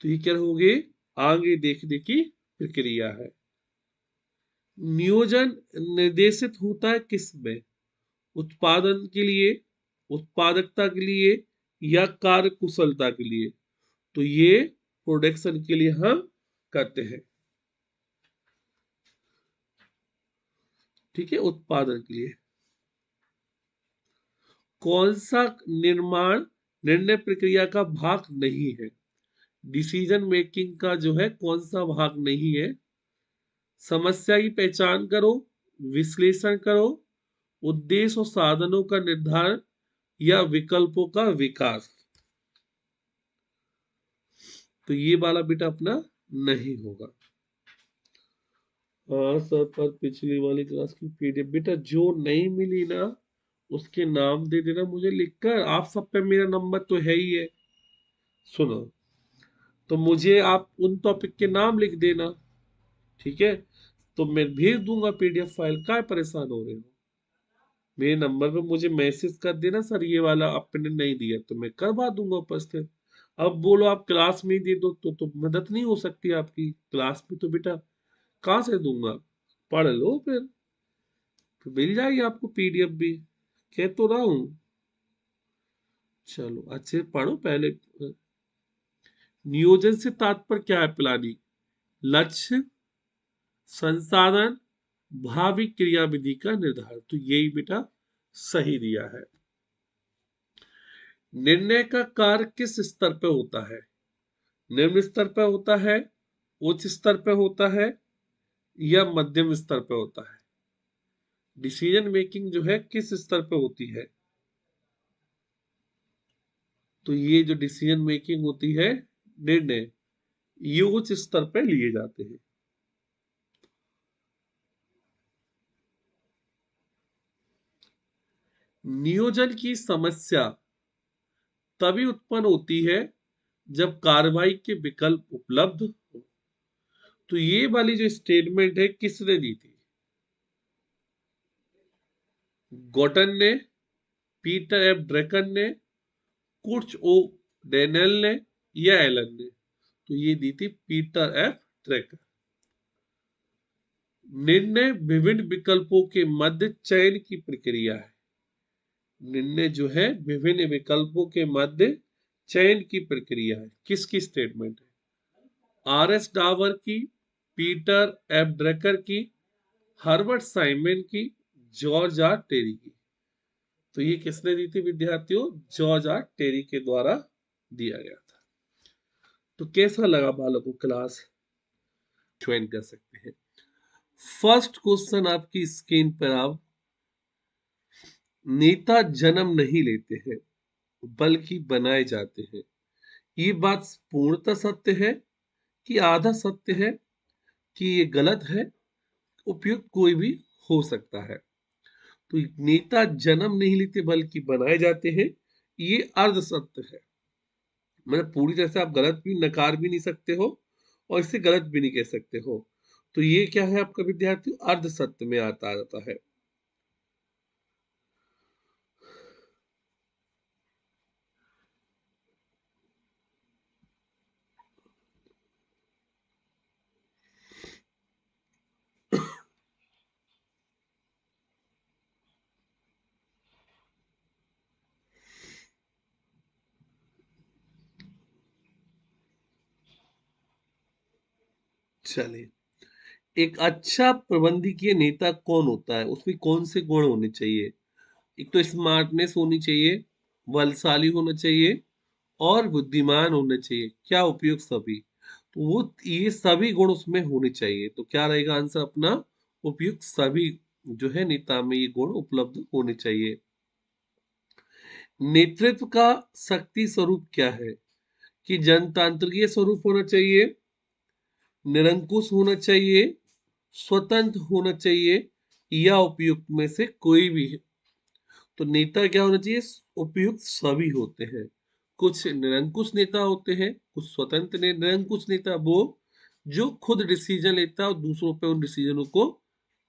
तो ये क्या होगे, आगे देखने की प्रक्रिया है। नियोजन निर्देशित होता है किस में, उत्पादन के लिए, उत्पादकता के लिए, या कार्य कुशलता के लिए। तो ये प्रोडक्शन के लिए हम करते हैं, ठीक है, उत्पादन के लिए। कौन सा निर्माण निर्णय प्रक्रिया का भाग नहीं है, डिसीजन मेकिंग का जो है कौन सा भाग नहीं है, समस्या की पहचान करो, विश्लेषण करो, उद्देश्य और साधनों का निर्धारण, या विकल्पों का विकास। तो ये वाला बेटा अपना नहीं होगा। हाँ सर, पर पिछली वाली क्लास की पीडीएफ बेटा जो नहीं मिली ना, उसके नाम दे देना मुझे लिखकर, आप सब पे मेरा नंबर तो है ही है। सुनो, तो मुझे आप उन टॉपिक के नाम लिख देना, ठीक है, तो मैं भेज दूंगा पीडीएफ फाइल, क्या परेशान हो रहे हो। मेरे नंबर पे मुझे मैसेज कर देना, सर ये वाला आपने नहीं दिया, तो मैं करवा दूंगा उपस्थित। अब बोलो आप क्लास में ही दे दो, तो मदद नहीं हो सकती आपकी क्लास में, तो बेटा कहाँ से दूंगा, पढ़ लो फिर मिल जाएगी आपको पीडीएफ भी, कह तो रहा हूं। चलो अच्छे पढ़ो पहले। नियोजन से तात्पर्य क्या है, प्लानिंग, लक्ष्य, संसाधन, भावी क्रियाविधि का निर्धारण। तो यही बेटा सही दिया है। निर्णय का कार्य किस स्तर पे होता है, निम्न स्तर पे होता है, उच्च स्तर पे होता है, या मध्यम स्तर पे होता है। डिसीजन मेकिंग जो है किस स्तर पे होती है, तो ये जो डिसीजन मेकिंग होती है, निर्णय, ये उच्च स्तर पे लिए जाते हैं। नियोजन की समस्या तभी उत्पन्न होती है जब कार्रवाई के विकल्प उपलब्ध हो। तो ये वाली जो स्टेटमेंट है किसने दी थी, गॉटन ने, पीटर एफ ड्रैकन ने, कुर्च ओ डेनेल ने, या एलन ने। तो ये दी थी पीटर एफ ड्रैकन। निर्णय विभिन्न विकल्पों के मध्य चयन की प्रक्रिया है, निर्णय जो है विभिन्न विकल्पों के मध्य चयन की प्रक्रिया है। किसकी स्टेटमेंट है, आर एस डावर की, पीटर एफ ड्रैकर की, हर्बर्ट साइमन की, जॉर्ज आर टेरी की। तो ये किसने दी थी विद्यार्थियों, जॉर्ज आर टेरी के द्वारा दिया गया था। तो कैसा लगा बालकों क्लास? ज्वाइन कर सकते हैं। फर्स्ट क्वेश्चन आपकी स्क्रीन पर आप, नेता जन्म नहीं लेते हैं बल्कि बनाए जाते हैं, ये बात पूर्णतः सत्य है कि आधा सत्य है, कि ये गलत है? उपयुक्त कोई भी हो सकता है। तो नेता जन्म नहीं लेते बल्कि बनाए जाते हैं, ये अर्ध सत्य है। मतलब पूरी तरह से आप गलत भी नकार भी नहीं सकते हो और इसे गलत भी नहीं कह सकते हो। तो ये क्या है आपका विद्यार्थी? अर्ध सत्य में आता जाता है। चलिए, एक अच्छा प्रबंधकीय नेता कौन होता है? उसमें कौन से गुण होने चाहिए? एक तो स्मार्टनेस होनी चाहिए, बलशाली होना चाहिए और बुद्धिमान होना चाहिए। क्या उपयुक्त सभी? तो वो ये सभी गुण उसमें होने चाहिए। तो क्या रहेगा आंसर अपना? उपयुक्त सभी जो है नेता में ये गुण उपलब्ध होने चाहिए। नेतृत्व का शक्ति स्वरूप क्या है? कि जनतांत्रिक स्वरूप होना चाहिए, निरंकुश होना चाहिए, स्वतंत्र होना चाहिए, या उपयुक्त में से कोई भी है। तो नेता क्या होना चाहिए? उपयुक्त सभी होते हैं। कुछ निरंकुश नेता होते हैं, कुछ स्वतंत्र निरंकुश नेता वो जो खुद डिसीजन लेता है और दूसरों पे उन डिसीजनों को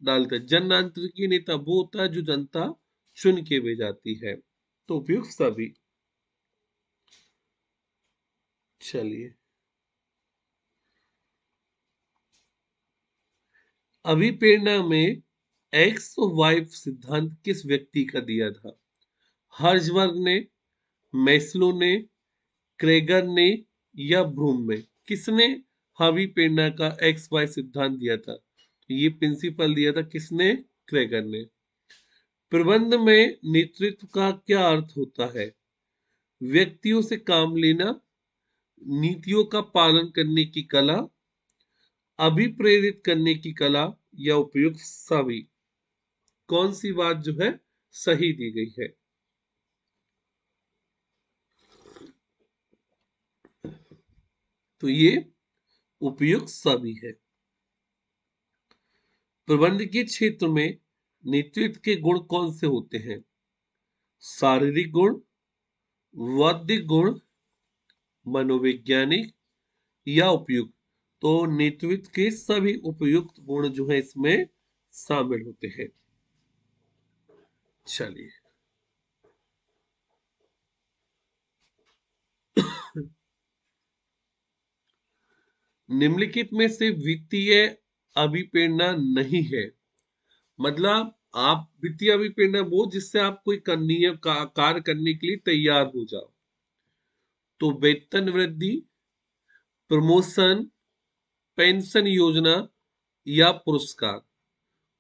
डालता है। जनतांत्रिक नेता वो होता है जो जनता चुन के भेजाती है। तो उपयुक्त सभी। चलिए, अभिप्रेरणा में एक्स और वाई सिद्धांत किस व्यक्ति का दिया था? हर्जबर्ग ने, मैस्लो ने, क्रेगर ने, या ब्रूम में? किसने अभिप्रेरणा का एक्स वाई सिद्धांत दिया था? ये प्रिंसिपल दिया था किसने? क्रेगर ने। प्रबंध में नेतृत्व का क्या अर्थ होता है? व्यक्तियों से काम लेना, नीतियों का पालन करने की कला, अभिप्रेरित करने की कला, या उपयुक्त सभी? कौन सी बात जो है सही दी गई है? तो ये उपयुक्त सभी है। प्रबंधकीय क्षेत्र में नेतृत्व के गुण कौन से होते हैं? शारीरिक गुण, बौद्धिक गुण, मनोवैज्ञानिक, या उपयुक्त? तो नेतृत्व के सभी उपयुक्त गुण जो है इसमें शामिल होते हैं। चलिए, निम्नलिखित में से वित्तीय अभिप्रेरणा नहीं है। मतलब आप वित्तीय अभिप्रेरणा वो जिससे आप कोई करनीय कार्य करने के लिए तैयार हो जाओ। तो वेतन वृद्धि, प्रमोशन, पेंशन योजना, या पुरस्कार?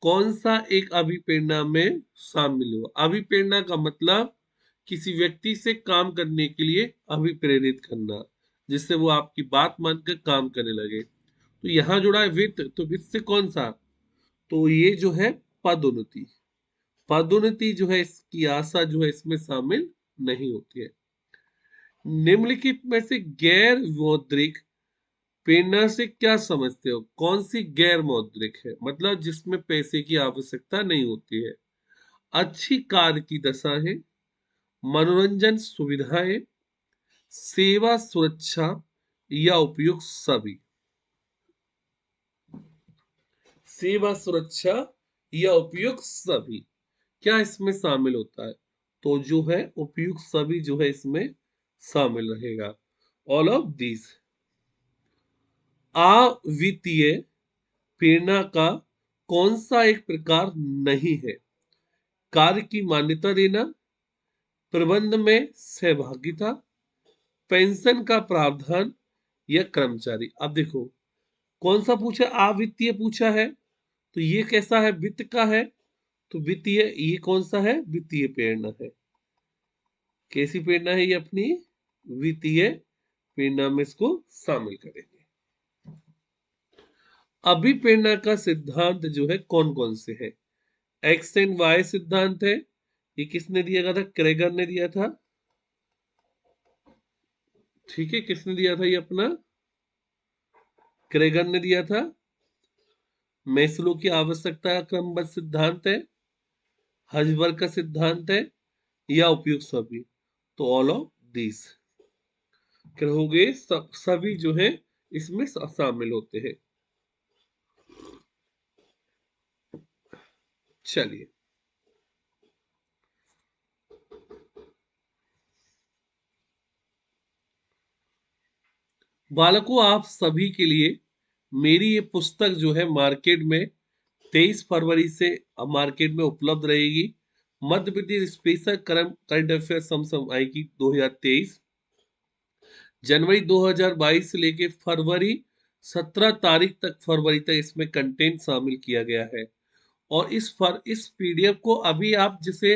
कौन सा एक अभिप्रेरणा में शामिल हो? अभिप्रेरणा का मतलब किसी व्यक्ति से काम करने के लिए अभिप्रेरित करना, जिससे वो आपकी बात मानकर काम करने लगे। तो यहाँ जुड़ा है वित्त, तो वित्त से कौन सा? तो ये जो है पदोन्नति। पदोन्नति जो है इसकी आशा जो है इसमें शामिल नहीं होती है। निम्नलिखित में से गैर मौद्रिक प्रेरणा से क्या समझते हो? कौन सी गैर मौद्रिक है? मतलब जिसमें पैसे की आवश्यकता नहीं होती है। अच्छी कार्य की दशा है, मनोरंजन सुविधाएं, सेवा सुरक्षा, या उपयुक्त सभी? सेवा सुरक्षा या उपयुक्त सभी, क्या इसमें शामिल होता है? तो जो है उपयुक्त सभी जो है इसमें शामिल रहेगा। All of this. अवित्तीय प्रेरणा का कौन सा एक प्रकार नहीं है? कार्य की मान्यता देना, प्रबंध में सहभागिता, पेंशन का प्रावधान, या कर्मचारी? अब देखो कौन सा पूछा? अवित्तीय पूछा है, तो ये कैसा है? वित्त का है। तो वित्तीय ये कौन सा है? वित्तीय प्रेरणा है। कैसी प्रेरणा है ये अपनी? वित्तीय प्रेरणा में इसको शामिल करेंगे। अभिप्रेरणा का सिद्धांत जो है कौन कौन से है? एक्स एंड वाई सिद्धांत है, ये किसने दिया गया था? क्रेगर ने दिया था। ठीक है, किसने दिया था? ये अपना क्रेगर ने दिया था। मैस्लो की आवश्यकता का क्रमबद्ध सिद्धांत है, हर्ट्जबर्ग का सिद्धांत है, या उपयुक्त सभी? तो ऑल ऑफ दिस कहोगे, सभी जो है इसमें शामिल होते हैं। चलिए, बालकों, आप सभी के लिए मेरी ये पुस्तक जो है मार्केट में 23 फरवरी से मार्केट में उपलब्ध रहेगी। Madhya Pradesh special current affair सम आएगी 2023। जनवरी 2022 से लेके फरवरी 17 तारीख तक, फरवरी तक इसमें कंटेंट शामिल किया गया है। और इस पीडीएफ को अभी आप जिसे,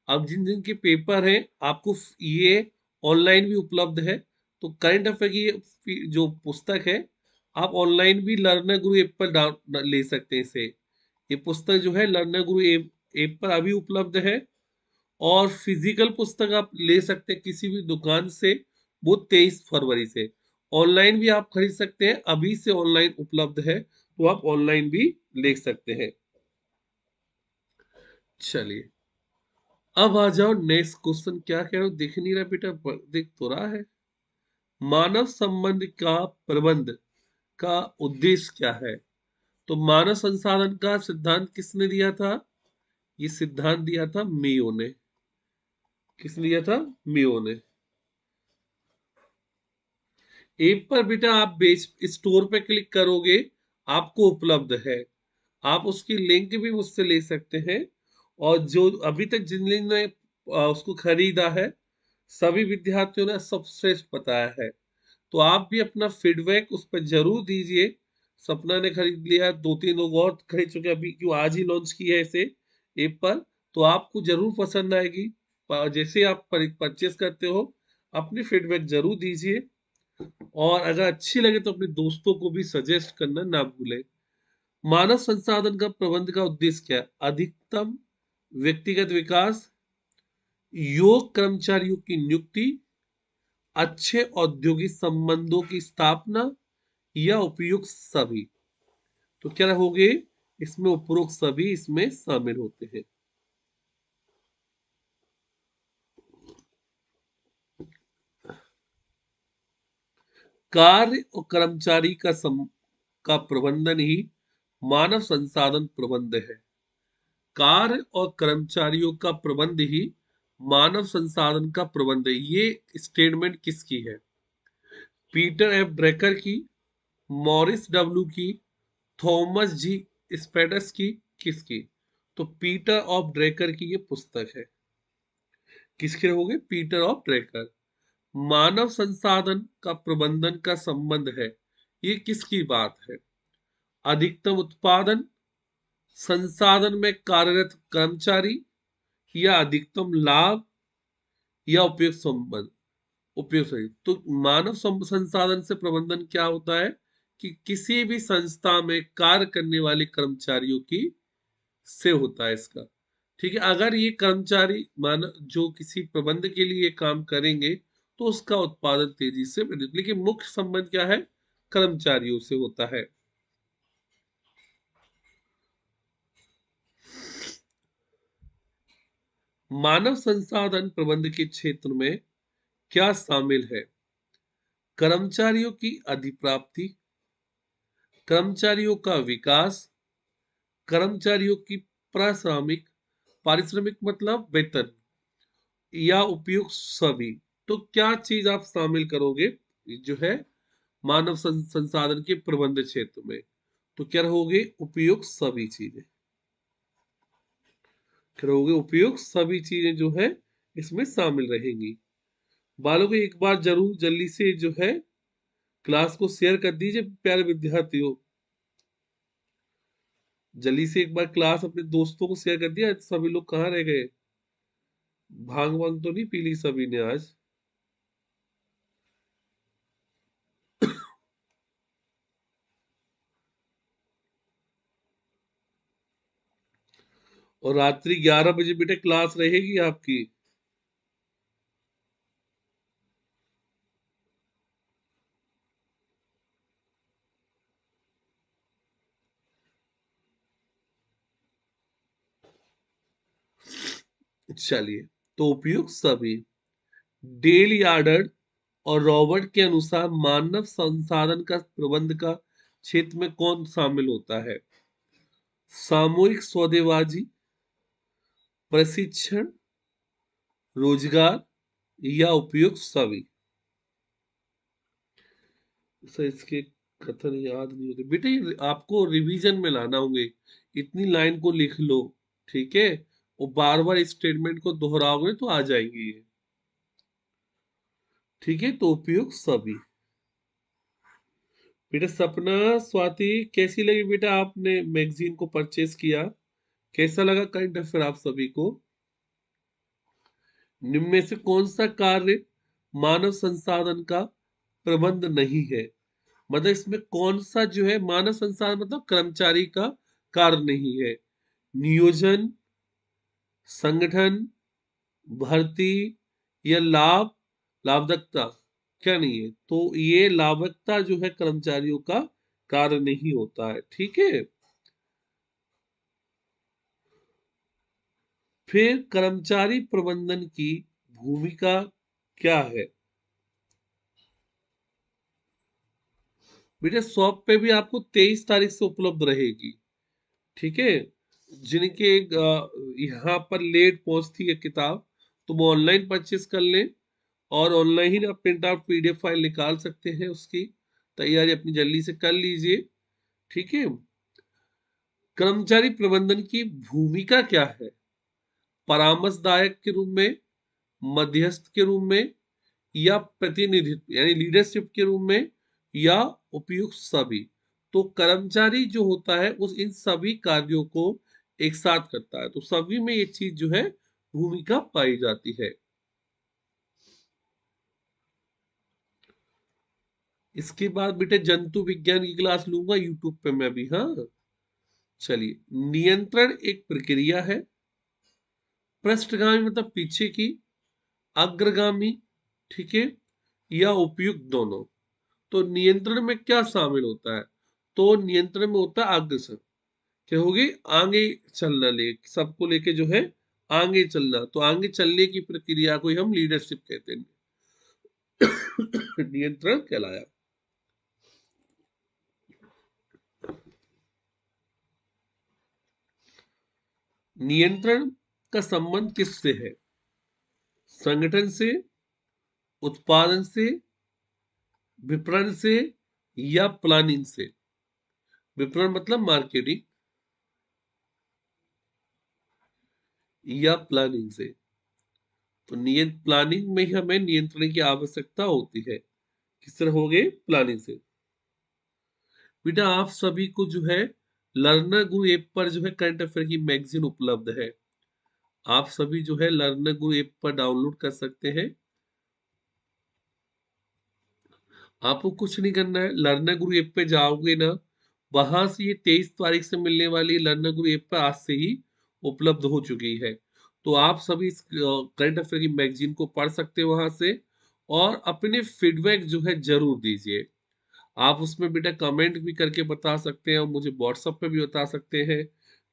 अब जिन जिन के पेपर हैं, आपको ये ऑनलाइन भी उपलब्ध है। तो करंट अफेयर की जो पुस्तक है, आप ऑनलाइन भी लर्नर गुरु ऐप पर डाउन ले सकते हैं इसे। ये पुस्तक जो है लर्नर गुरु ऐप पर अभी उपलब्ध है। और फिजिकल पुस्तक आप ले सकते हैं किसी भी दुकान से, वो 23 फरवरी से। ऑनलाइन भी आप खरीद सकते हैं, अभी से ऑनलाइन उपलब्ध है, तो आप ऑनलाइन भी ले सकते हैं। चलिए, अब आ जाओ नेक्स्ट क्वेश्चन। क्या कह रहा हूं, दिख नहीं रहा बेटा? दिख तो रहा है। मानव संबंध का प्रबंध का उद्देश्य क्या है? तो मानव संसाधन का सिद्धांत किसने दिया था? ये सिद्धांत दिया था मेयो ने। किसने दिया था? मेयो ने। ऐप पर बेटा आप बेच स्टोर पे क्लिक करोगे, आपको उपलब्ध है। आप उसकी लिंक भी मुझसे ले सकते हैं। और जो अभी तक जिन ने उसको खरीदा है, सभी विद्यार्थियों ने सबश्रेष्ठ बताया है। तो आप भी अपना फीडबैक उस पर जरूर दीजिए। सपना ने खरीद लिया, 2-3 लोग और खरीद चुके, अभी क्यों आज ही लॉन्च की है इसे ऐप पर। तो आपको जरूर पसंद आएगी। जैसे आप परचेस करते हो, अपनी फीडबैक जरूर दीजिए। और अगर अच्छी लगे तो अपने दोस्तों को भी सजेस्ट करना ना भूलें। मानव संसाधन का प्रबंध का उद्देश्य क्या है? अधिकतम व्यक्तिगत विकास, योग्य कर्मचारियों की नियुक्ति, अच्छे औद्योगिक संबंधों की स्थापना, या उपयुक्त सभी? तो क्या होगे इसमें? उपरोक्त सभी इसमें शामिल होते हैं। कार्य और कर्मचारी का प्रबंधन ही मानव संसाधन प्रबंध है। कार्य और कर्मचारियों का प्रबंध ही मानव संसाधन का प्रबंध है। ये स्टेटमेंट किसकी है? पीटर एफ ड्रेकर की, मॉरिस डब्ल्यू की, थॉमस जी स्पेडस की, किसकी? तो पीटर ऑफ ड्रेकर की ये पुस्तक है। किसके होगे? Peter of Drucker. मानव संसाधन का प्रबंधन का संबंध है, ये किसकी बात है? अधिकतम उत्पादन, संसाधन में कार्यरत कर्मचारी, या अधिकतम लाभ, या उपयुक्त संबंध? उपयुक्त सही। तो मानव संसाधन से प्रबंधन क्या होता है कि किसी भी संस्था में कार्य करने वाले कर्मचारियों की से होता है इसका। ठीक है, अगर ये कर्मचारी मानव जो किसी प्रबंध के लिए काम करेंगे, तो उसका उत्पादन तेजी से बढ़ेगा। लेकिन मुख्य संबंध क्या है? कर्मचारियों से होता है। मानव संसाधन प्रबंध के क्षेत्र में क्या शामिल है? कर्मचारियों की अधिप्राप्ति, कर्मचारियों का विकास, कर्मचारियों की पारिश्रमिक, पारिश्रमिक मतलब वेतन, या उपयुक्त सभी? तो क्या चीज आप शामिल करोगे जो है मानव संसाधन के प्रबंध क्षेत्र में? तो क्या रहोगे? उपयुक्त सभी चीजें। क्या रहोगे? उपयुक्त सभी चीजें जो है इसमें शामिल रहेंगी। बालों को एक बार जरूर जल्दी से जो है क्लास को शेयर कर दीजिए प्यारे विद्यार्थियों। जल्दी से एक बार क्लास अपने दोस्तों को शेयर कर दिया। सभी लोग कहाँ रह गए? भांग वांग तो नहीं पी ली सभी ने आज? और रात्रि 11 बजे बेटा क्लास रहेगी आपकी। चलिए, तो उपयुक्त सभी। डेल यार्डर और रॉबर्ट के अनुसार मानव संसाधन का प्रबंध का क्षेत्र में कौन शामिल होता है? सामूहिक सौदेबाजी, प्रशिक्षण, रोजगार या उपयुक्त सभी। सर इसके कथन याद नहीं होते बेटे, ये आपको रिवीजन में लाना होंगे। इतनी लाइन को लिख लो, ठीक है, और बार बार स्टेटमेंट को दोहराओगे तो आ जाएंगे ये। ठीक है, तो उपयुक्त सभी। बेटा सपना, स्वाति, कैसी लगी बेटा आपने मैगजीन को परचेज किया? कैसा लगा करंट अफेयर आप सभी को? निम्न में से कौन सा कार्य मानव संसाधन का प्रबंध नहीं है? मतलब इसमें कौन सा जो है मानव संसाधन मतलब कर्मचारी का कार्य नहीं है? नियोजन, संगठन, भर्ती या लाभकता, क्या नहीं है? तो ये लाभकता जो है कर्मचारियों का कार्य नहीं होता है। ठीक है, फिर कर्मचारी प्रबंधन की भूमिका क्या है? बेटे शॉप पे भी आपको 23 तारीख से उपलब्ध रहेगी। ठीक है, जिनके यहाँ पर लेट पहुंचती है किताब, तो वो ऑनलाइन परचेस कर लें, और ऑनलाइन ही आप प्रिंट आउट पीडीएफ फाइल निकाल सकते हैं, उसकी तैयारी अपनी जल्दी से कर लीजिए। ठीक है, कर्मचारी प्रबंधन की भूमिका क्या है? परामर्शदायक के रूप में, मध्यस्थ के रूप में, या प्रतिनिधित्व यानी लीडरशिप के रूप में, या उपयुक्त सभी। तो कर्मचारी जो होता है उस इन सभी कार्यों को एक साथ करता है, तो सभी में ये चीज जो है भूमिका पाई जाती है। इसके बाद बेटे जंतु विज्ञान की क्लास लूंगा यूट्यूब पे मैं भी। हाँ, चलिए, नियंत्रण एक प्रक्रिया है। पृष्ठगामी मतलब पीछे की, अग्रगामी, ठीक है, या उपयुक्त दोनों। तो नियंत्रण में क्या शामिल होता है? तो नियंत्रण में होता है अग्रसर, क्या होगी? आगे चलना, ले सबको लेके जो है आगे चलना, तो आगे चलने की प्रक्रिया को ही हम लीडरशिप कहते हैं। नियंत्रण कहलाया। नियंत्रण का संबंध किससे है? संगठन से, उत्पादन से, विपणन से, या प्लानिंग से? विपणन मतलब मार्केटिंग, या प्लानिंग से? तो प्लानिंग में ही हमें नियंत्रण की आवश्यकता होती है। किस तरह हो गए? प्लानिंग से। बेटा आप सभी को जो है लर्नर गुरु ऐप पर जो है करंट अफेयर की मैगजीन उपलब्ध है। आप सभी जो है लर्नर गुरु ऐप पर डाउनलोड कर सकते हैं। आपको कुछ नहीं करना है, लर्नर गुरु ऐप पे जाओगे ना, वहां से ये 23 तारीख से मिलने वाली लर्नर गुरु ऐप पर आज से ही उपलब्ध हो चुकी है। तो आप सभी इस करंट अफेयर की मैगजीन को पढ़ सकते हैं वहां से, और अपने फीडबैक जो है जरूर दीजिए। आप उसमें बेटा कमेंट भी करके बता सकते हैं, और मुझे व्हाट्सएप पे भी बता सकते हैं,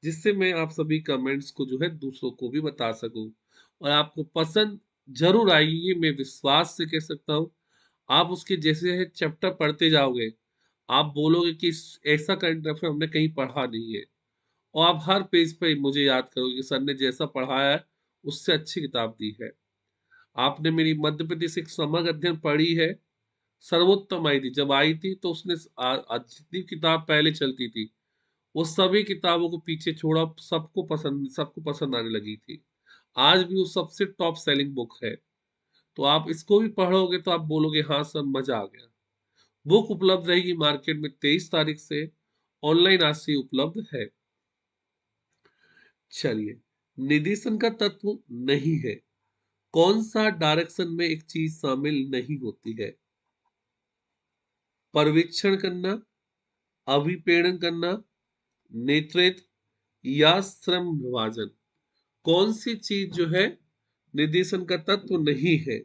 जिससे मैं आप सभी कमेंट्स को जो है दूसरों को भी बता सकूं। और आपको पसंद जरूर आएगी, ये मैं विश्वास से कह सकता हूँ। आप उसके जैसे है चैप्टर पढ़ते जाओगे, आप बोलोगे कि ऐसा करंट अफेयर हमने कहीं पढ़ा नहीं है, और आप हर पेज पे मुझे याद करोगे कि सर ने जैसा पढ़ाया है उससे अच्छी किताब दी है। आपने मेरी मध्य प्रदेश एक समग्र अध्ययन पढ़ी है, सर्वोत्तम आई थी, जब आई थी तो उसने जितनी किताब पहले चलती थी वो सभी किताबों को पीछे छोड़ा, सबको पसंद आने लगी थी। आज भी वो सबसे टॉप सेलिंग बुक है। तो आप इसको भी पढ़ोगे तो आप बोलोगे हाँ सर मजा आ गया। बुक उपलब्ध रहेगी मार्केट में 23 तारीख से, ऑनलाइन आज से उपलब्ध है। चलिए, निर्देशन का तत्व नहीं है, कौन सा डायरेक्शन में एक चीज शामिल नहीं होती है? पर्यवेक्षण करना, अभिप्रेरण करना, नेतृत्व, या श्रम विभाजन? कौन सी चीज जो है निर्देशन का तत्व नहीं है?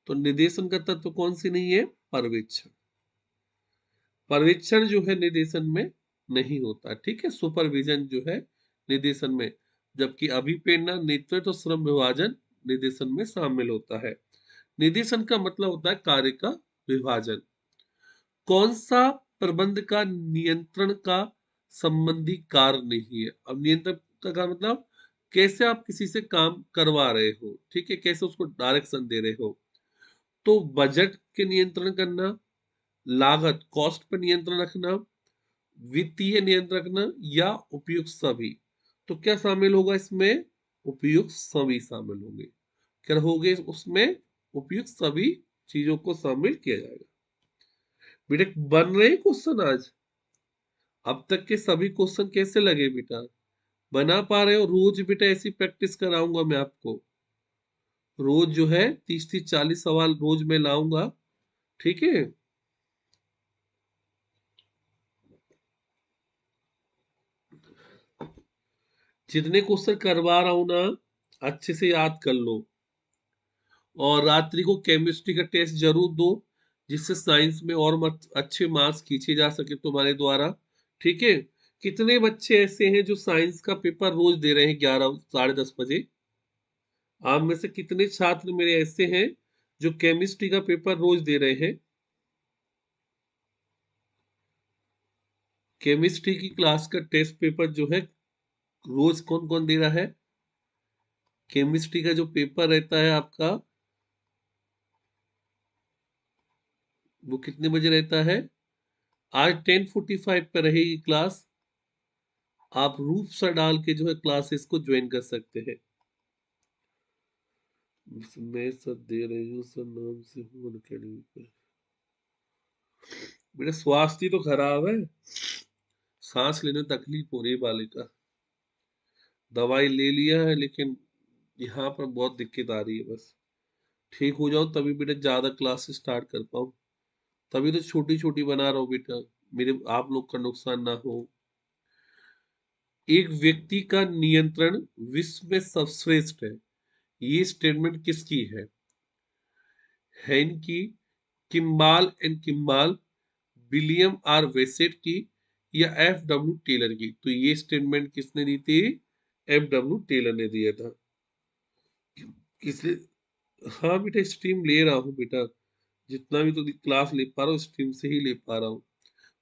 तो निर्देशन का तत्व कौन सी नहीं है? पर्यवेक्षण। पर्यवेक्षण जो है निर्देशन में नहीं होता, ठीक है। सुपरविजन जो है निर्देशन में, जबकि अभिप्रेरणा, नेतृत्व, श्रम विभाजन निर्देशन में शामिल होता है। निर्देशन का मतलब होता है कार्य का विभाजन। कौन सा प्रबंध का नियंत्रण का संबंधी कार्य नहीं है? अब नियंत्रण का मतलब कैसे आप किसी से काम करवा रहे हो, ठीक है, कैसे उसको डायरेक्शन दे रहे हो। तो बजट के नियंत्रण करना, लागत कॉस्ट पर नियंत्रण रखना, वित्तीय नियंत्रण रखना, या उपयुक्त सभी। तो क्या शामिल होगा इसमें? उपयुक्त सभी शामिल होंगे। क्या होंगे उसमें? उपयुक्त सभी चीजों को शामिल किया जाएगा। बेटा बन रहे क्वेश्चन आज? अब तक के सभी क्वेश्चन कैसे लगे बेटा? बना पा रहे हो? रोज बेटा ऐसी प्रैक्टिस कराऊंगा मैं आपको। रोज जो है 30-40 सवाल रोज मैं लाऊंगा, ठीक है। जितने क्वेश्चन करवा रहा हूं ना, अच्छे से याद कर लो। और रात्रि को केमिस्ट्री का टेस्ट जरूर दो, जिससे साइंस में और अच्छे मार्क्स खींचे जा सके तुम्हारे द्वारा, ठीक है। कितने बच्चे ऐसे हैं जो साइंस का पेपर रोज दे रहे हैं 11 साढ़े 10 बजे? आप में से कितने छात्र मेरे ऐसे हैं जो केमिस्ट्री का पेपर रोज दे रहे हैं? केमिस्ट्री की क्लास का टेस्ट पेपर जो है रोज कौन कौन दे रहा है? केमिस्ट्री का जो पेपर रहता है आपका, वो कितने बजे रहता है? आज 10:45 पे रहेगी क्लास। आप रूप सा डाल के जो है क्लासेस को ज्वाइन कर सकते हैं। मैं सर दे रही हूँ सर, नाम से हूँ अकेडमी पे। मेरा स्वास्थ्य तो खराब है, सांस लेने में तकलीफ हो रही है बालिका। दवाई ले लिया है, लेकिन यहाँ पर बहुत दिक्कत आ रही है। बस ठीक हो जाओ तभी बेटा ज्यादा क्लासेस स्टार्ट कर पाऊँ। तभी तो छोटी छोटी बना रहा हूँ बेटा, मेरे आप लोग का नुकसान ना हो। एक व्यक्ति का नियंत्रण विश्व में सर्वश्रेष्ठ है, ये स्टेटमेंट किसकी है? हेन की, Kimball and Kimball, William R वेसेट की, या एफ डब्ल्यू टेलर की? तो ये स्टेटमेंट किसने दी थी? एफ डब्ल्यू टेलर ने दिया था। किसने? हाँ बेटा स्ट्रीम ले रहा हूँ बेटा, जितना भी तो क्लास ले पा रहा हूँ स्ट्रीम से ही ले पा रहा हूँ।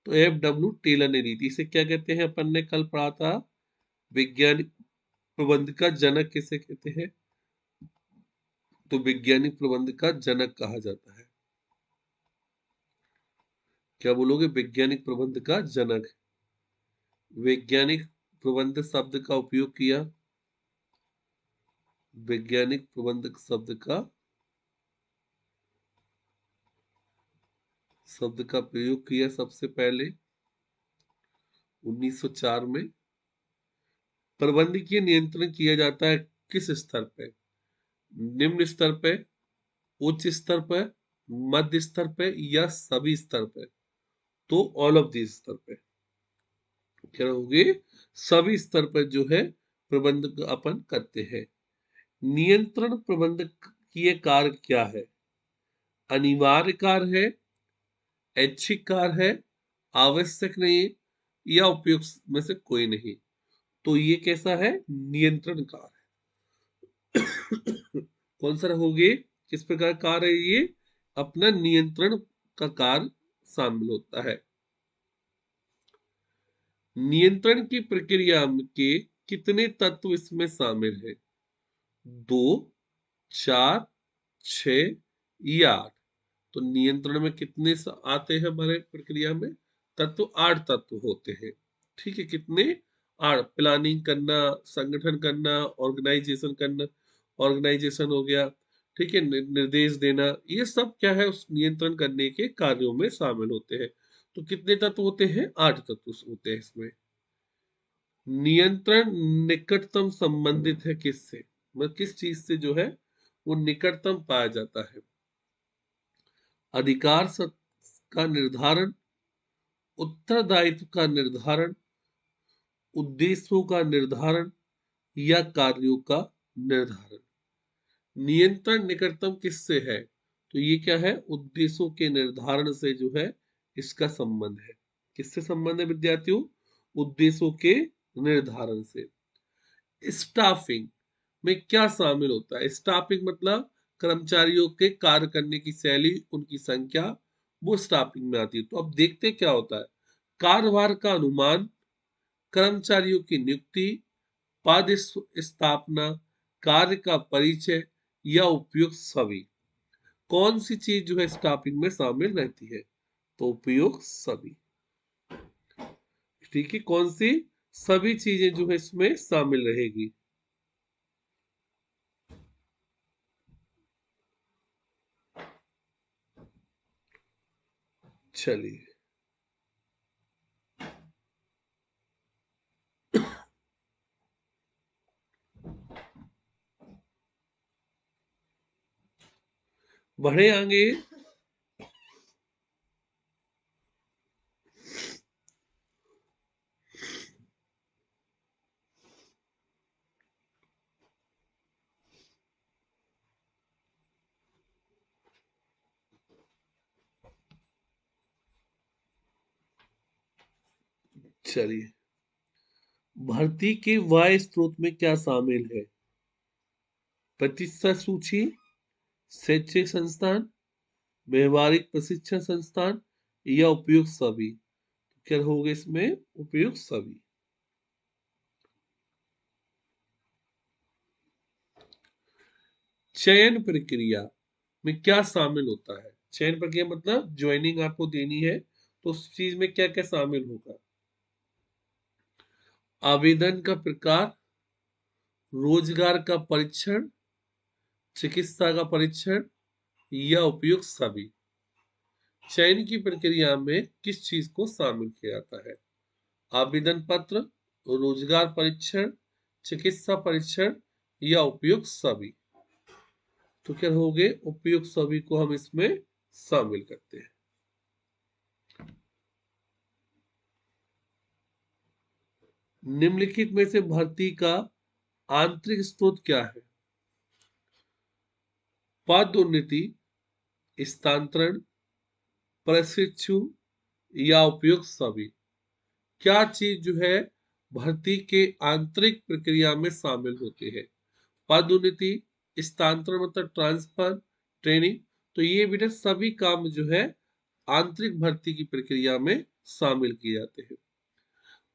तो एफ डब्ल्यू टेलर ने दी थी। इसे क्या कहते हैं? अपन ने कल पढ़ा था, वैज्ञानिक प्रबंध का जनक किसे कहते हैं? तो वैज्ञानिक प्रबंध का जनक कहा जाता है। क्या बोलोगे? वैज्ञानिक प्रबंध का जनक। वैज्ञानिक प्रबंध शब्द का उपयोग किया, वैज्ञानिक प्रबंध शब्द का प्रयोग किया सबसे पहले 1904 में। प्रबंधकीय नियंत्रण किया जाता है किस स्तर पे? निम्न स्तर पे, उच्च स्तर पे, मध्य स्तर पे, या सभी स्तर पे? तो ऑल ऑफ दिस स्तर पे। क्या होगी? सभी स्तर पर जो है प्रबंधक अपन करते हैं। नियंत्रण प्रबंधकीय कार्य क्या है? अनिवार्य कार्य है, ऐच्छिक कार्य है, आवश्यक नहीं है, या उपयुक्त में से कोई नहीं? तो ये कैसा है? नियंत्रण कार्य। कौन सा होगी? किस प्रकार कार्य है ये? अपना नियंत्रण का कार्य शामिल होता है। नियंत्रण की प्रक्रिया के कितने तत्व इसमें शामिल है? 2, 4, 6 या 8? तो नियंत्रण में कितने आते हैं हमारे प्रक्रिया में? तत्व 8 तत्व होते हैं, ठीक है। कितने? 8। प्लानिंग करना, संगठन करना, ऑर्गेनाइजेशन करना, ऑर्गेनाइजेशन हो गया, ठीक है, निर्देश देना, ये सब क्या है? उस नियंत्रण करने के कार्यों में शामिल होते हैं। तो कितने तत्व होते हैं? 8 तत्व होते हैं इसमें। नियंत्रण निकटतम संबंधित है किससे? मतलब किस चीज से जो है वो निकटतम पाया जाता है? अधिकार का निर्धारण, उत्तरदायित्व का निर्धारण, उद्देश्यों का निर्धारण, या कार्यों का निर्धारण। नियंत्रण निकटतम किससे है? तो ये क्या है? उद्देश्यों के निर्धारण से जो है इसका संबंध है। किससे संबंध है विद्यार्थियों? उद्देश्यों के निर्धारण से। स्टाफिंग में क्या शामिल होता है? स्टाफिंग मतलब कर्मचारियों के कार्य करने की शैली, उनकी संख्या, वो स्टाफिंग में आती है। तो अब देखते क्या होता है। कार्यभार का अनुमान, कर्मचारियों की नियुक्ति, पद स्थापना, कार्य का परिचय या उपयोग सभी। कौन सी चीज जो है स्टाफिंग में शामिल रहती है? तो उपयोग सभी। ठीक है, कौन सी? सभी चीजें जो है इसमें शामिल रहेगी। चलिए, बढ़े आगे। चलिए, भर्ती के वाय स्रोत में क्या शामिल है? प्रतिशत सूची, शैक्षिक संस्थान, व्यवहारिक प्रशिक्षण संस्थान या उपयुक्त सभी। क्या होगा इसमें? उपयुक्त सभी। चयन प्रक्रिया में क्या शामिल होता है? चयन प्रक्रिया मतलब ज्वाइनिंग आपको देनी है, तो उस चीज में क्या क्या शामिल होगा? आवेदन का प्रकार, रोजगार का परीक्षण, चिकित्सा का परीक्षण या उपयुक्त सभी। चयन की प्रक्रिया में किस चीज को शामिल किया जाता है? आवेदन पत्र, रोजगार परीक्षण, चिकित्सा परीक्षण या उपयुक्त सभी। तो क्या हो गए? उपयुक्त सभी को हम इसमें शामिल करते हैं। निम्नलिखित में से भर्ती का आंतरिक स्रोत क्या है? पदोन्नति, स्थानांतरण, प्रशिक्षु या उपयुक्त सभी। क्या चीज जो है भर्ती के आंतरिक प्रक्रिया में शामिल होते हैं? पदोन्नति, स्थानांतरण मतलब ट्रांसफर, ट्रेनिंग। तो ये बेटा सभी काम जो है आंतरिक भर्ती की प्रक्रिया में शामिल किए जाते हैं।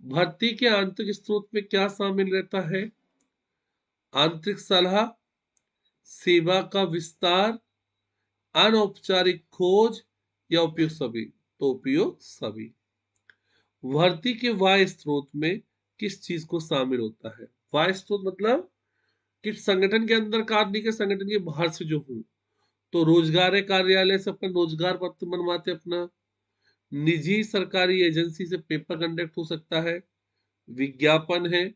भर्ती के आंतरिक स्रोत में क्या शामिल रहता है? आंतरिक सलाह, सेवा का विस्तार, अनौपचारिक खोज या उपयोग सभी। तो उपयोग सभी। भर्ती के वाय स्रोत में किस चीज को शामिल होता है? वाय स्रोत मतलब कि संगठन के अंदर कार्य नहीं, के संगठन के बाहर से जो हूं। तो रोजगार कार्यालय से अपन रोजगार पत्र बनवाते अपना। निजी सरकारी एजेंसी से पेपर कंडक्ट हो सकता है, विज्ञापन है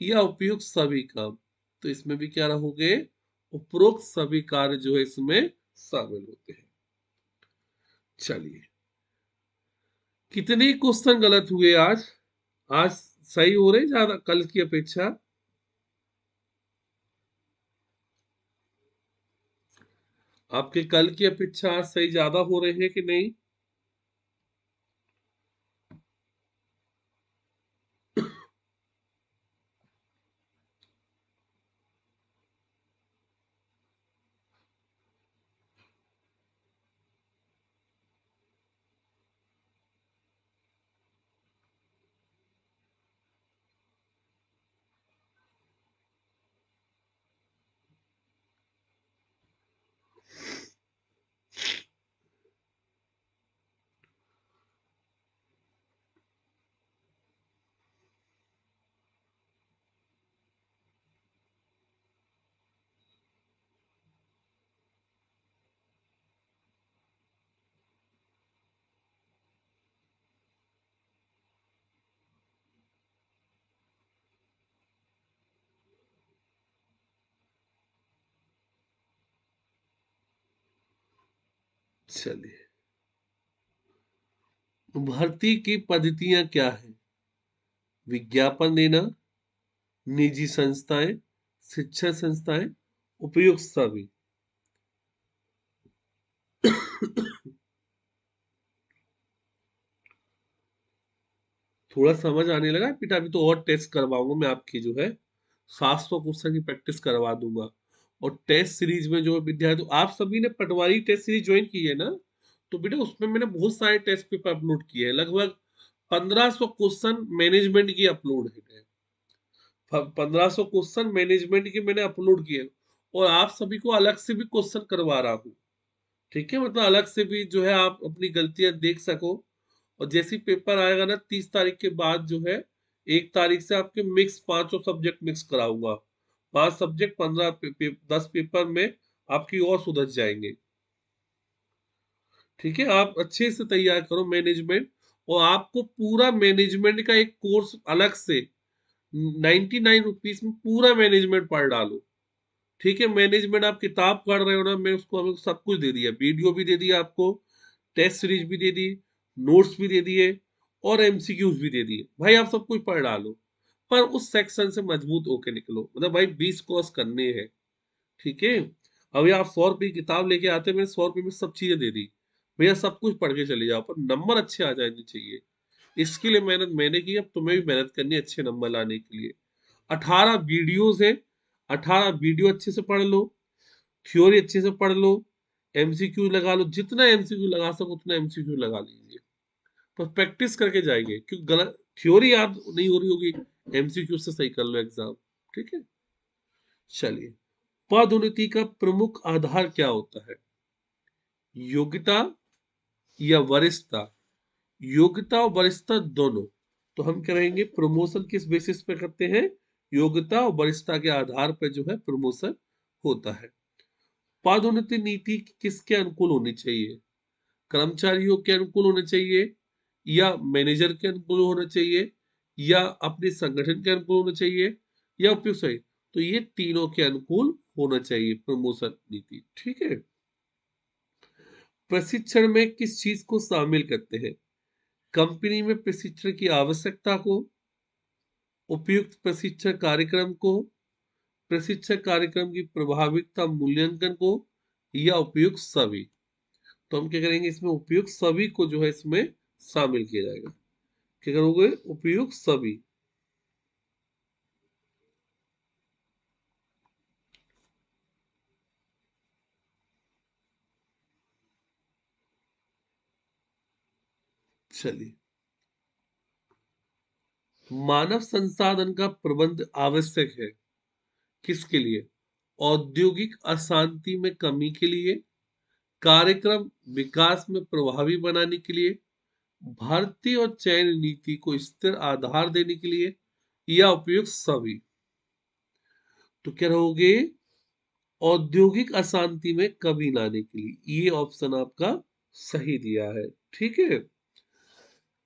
या उपयुक्त सभी काम। तो इसमें भी क्या रहोगे? उपरोक्त सभी कार्य जो है इसमें शामिल होते हैं। चलिए, कितने क्वेश्चन गलत हुए आज? आज सही हो रहे ज्यादा कल की अपेक्षा? आपके कल की अपेक्षा आज सही ज्यादा हो रहे हैं कि नहीं? चलिए, भर्ती की पद्धतियां क्या है? विज्ञापन देना, निजी संस्थाएं, शिक्षण संस्थाएं, उपयुक्त सभी। थोड़ा समझ आने लगा बेटा? अभी तो और टेस्ट करवाऊंगा मैं आपकी, जो है 700 क्वेश्चन की प्रैक्टिस करवा दूंगा। और टेस्ट सीरीज में जो विद्यार्थी, आप सभी ने पटवारी टेस्ट सीरीज ज्वाइन की है ना, तो बेटा उसमें मैंने बहुत सारे टेस्ट पेपर अपलोड किए हैं, लगभग 1500 क्वेश्चन मैनेजमेंट की अपलोड है। 1500 क्वेश्चन मैनेजमेंट के मैंने अपलोड किए, और आप सभी को अलग से भी क्वेश्चन करवा रहा हूँ। ठीक है, मतलब अलग से भी जो है आप अपनी गलतियां देख सको। और जैसी पेपर आएगा ना 30 तारीख के बाद, जो है 1 तारीख से आपके मिक्स पांचों सब्जेक्ट मिक्स कराऊंगा। 5 सब्जेक्ट 10 पेपर में आपकी और सुधर जाएंगे। ठीक है, आप अच्छे से तैयार करो मैनेजमेंट। और आपको पूरा मैनेजमेंट का एक कोर्स अलग से 99 रुपीज में पूरा मैनेजमेंट पढ़ डालो। ठीक है, मैनेजमेंट आप किताब पढ़ रहे हो ना, मैं उसको हमें सब कुछ दे दिया, वीडियो भी दे दिया आपको, टेस्ट सीरीज भी दे दी, नोट्स भी दे दिए, और एमसीक्यूज भी दे दिए। भाई आप सब कुछ पढ़ डालो, पर उस सेक्शन से मजबूत होके निकलो। मतलब भाई 20 कोर्स करने हैं। ठीक है, अभी आप 100 रुपये की किताब लेके आते, मैंने 100 रुपये में सब चीजें दे दी। भैया सब कुछ पढ़ के चले जाओ, पर नंबर अच्छे आ जाने चाहिए। इसके लिए मेहनत मैंने की, अब तुम्हें भी मेहनत करनी है अच्छे नंबर लाने के लिए। 18 वीडियोज है, 18 वीडियो अच्छे से पढ़ लो, थ्योरी अच्छे से पढ़ लो, एमसीक्यू लगा लो, जितना एमसीक्यू लगा सको उतना एमसीक्यू लगा लीजिए। पर प्रैक्टिस करके जाएंगे, क्योंकि गलत थ्योरी याद नहीं हो रही होगी, एमसीक्यू से सही कर लो एग्जाम। ठीक है, चलिए। पदोन्नति का प्रमुख आधार क्या होता है? योग्यता या वरिष्ठता? योग्यता और वरिष्ठता दोनों। तो हम करेंगे प्रमोशन किस बेसिस पे करते हैं? योग्यता और वरिष्ठता के आधार पर जो है प्रमोशन होता है। पदोन्नति नीति किसके अनुकूल होनी चाहिए? कर्मचारियों के अनुकूल होना चाहिए, या मैनेजर के अनुकूल होना चाहिए, या अपने संगठन के अनुकूल होना चाहिए, या उपयुक्त सही? तो ये तीनों के अनुकूल होना चाहिए प्रमोशन नीति। ठीक है। प्रशिक्षण में किस चीज को शामिल करते हैं? कंपनी में प्रशिक्षण की आवश्यकता को, उपयुक्त प्रशिक्षण कार्यक्रम को, प्रशिक्षण कार्यक्रम की प्रभाविता मूल्यांकन को, या उपयुक्त सभी? तो हम क्या करेंगे, इसमें उपयुक्त सभी को जो है इसमें शामिल किया जाएगा। क्या करोगे? उपयुक्त सभी। चलिए। मानव संसाधन का प्रबंध आवश्यक है किसके लिए? औद्योगिक अशांति में कमी के लिए, कार्यक्रम विकास में प्रभावी बनाने के लिए, भारतीय और चयन नीति को स्थिर आधार देने के लिए, या उपयुक्त सभी? तो क्या रहोगे? औद्योगिक अशांति में कमी लाने के लिए, ये ऑप्शन आपका सही दिया है। ठीक है।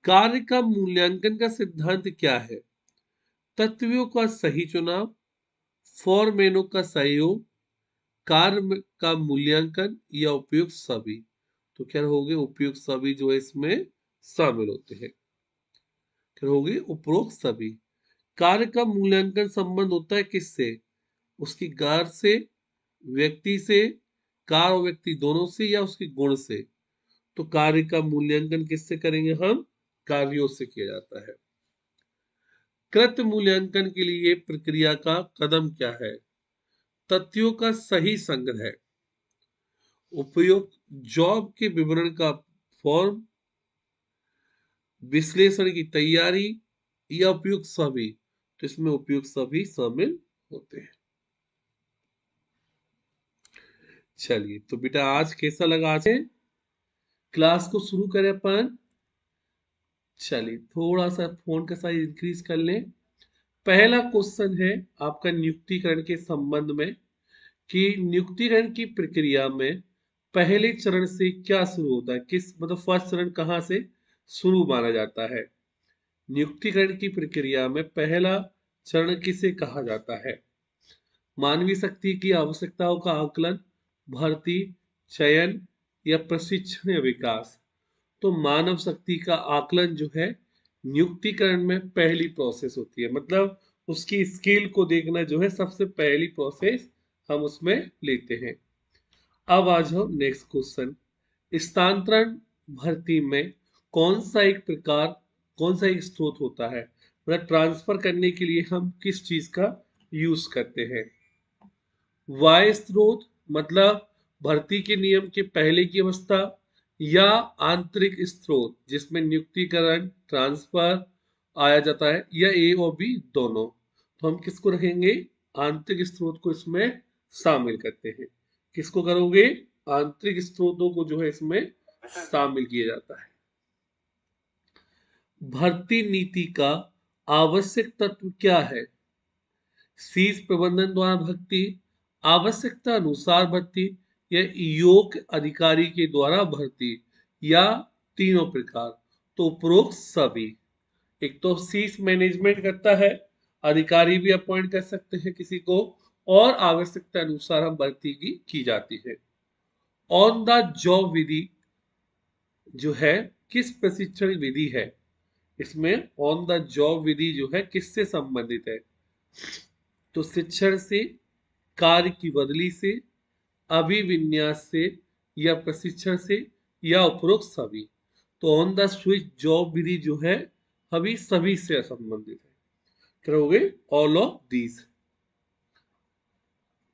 कार्य का मूल्यांकन का सिद्धांत क्या है? तत्वों का सही चुनाव, फॉरमैनों का सहयोग, कार्य का मूल्यांकन, या उपयुक्त सभी? तो क्या हो गए? उपयुक्त सभी जो है इसमें शामिल होते हैं। क्या हो गए? उपरोक्त सभी। कार्य का मूल्यांकन संबंध होता है किससे? उसकी कार से, व्यक्ति से, कार और व्यक्ति दोनों से, या उसके गुण से? तो कार्य का मूल्यांकन किससे करेंगे हम? कार्यों से किया जाता है। कृत मूल्यांकन के लिए प्रक्रिया का कदम क्या है? तथ्यों का सही संग्रह, उपयुक्त जॉब के विवरण का फॉर्म, विश्लेषण की तैयारी, या उपयुक्त सभी? तो इसमें उपयुक्त सभी शामिल होते हैं। चलिए, तो बेटा आज कैसा लगा? आज क्लास को शुरू करें अपन। चलिए, थोड़ा सा फोन का साइज इंक्रीज कर लें। पहला क्वेश्चन है आपका नियुक्तिकरण के संबंध में, कि नियुक्तिकरण की प्रक्रिया में पहले चरण से क्या शुरू होता है? किस मतलब फर्स्ट चरण कहाँ से शुरू माना जाता है? नियुक्तिकरण की प्रक्रिया में पहला चरण किसे कहा जाता है? मानवीय शक्ति की आवश्यकताओं का आकलन, भर्ती, चयन, या प्रशिक्षण या विकास? तो मानव शक्ति का आकलन जो है नियुक्तिकरण में पहली प्रोसेस होती है। मतलब उसकी स्किल को देखना जो है सबसे पहली प्रोसेस हम उसमें लेते हैं। अब आ जाओ नेक्स्ट क्वेश्चन। स्थानांतरण भर्ती में कौन सा एक स्रोत होता है, मतलब ट्रांसफर करने के लिए हम किस चीज का यूज करते हैं। वाय स्रोत मतलब भर्ती के नियम के पहले की अवस्था, या आंतरिक स्रोत जिसमें नियुक्तिकरण ट्रांसफर आया जाता है, या ए और बी दोनों। तो हम किसको रखेंगे, आंतरिक स्रोत को इसमें शामिल करते हैं। किसको करोगे, आंतरिक स्रोतों को जो है इसमें शामिल किया जाता है। भर्ती नीति का आवश्यक तत्व क्या है। शीर्ष प्रबंधन द्वारा भर्ती, आवश्यकता अनुसार भर्ती, या योग्य अधिकारी के द्वारा भर्ती, या तीनों प्रकार। तो उपरोक्त सभी। एक तो शीर्ष मैनेजमेंट करता है, अधिकारी भी अपॉइंट कर सकते हैं किसी को, और आवश्यकता अनुसार हम भर्ती की जाती है। ऑन द जॉब विधि जो है किस प्रशिक्षण विधि है। इसमें ऑन द जॉब विधि जो है किससे संबंधित है, तो शिक्षण से, कार्य की बदली से, अभिविन्यास से, या प्रशिक्षण से, या उपरोक्त सभी। तो ऑन द स्विच जॉब विधि जो है अभी सभी से संबंधित है, करोगे ऑल ऑफ दीज।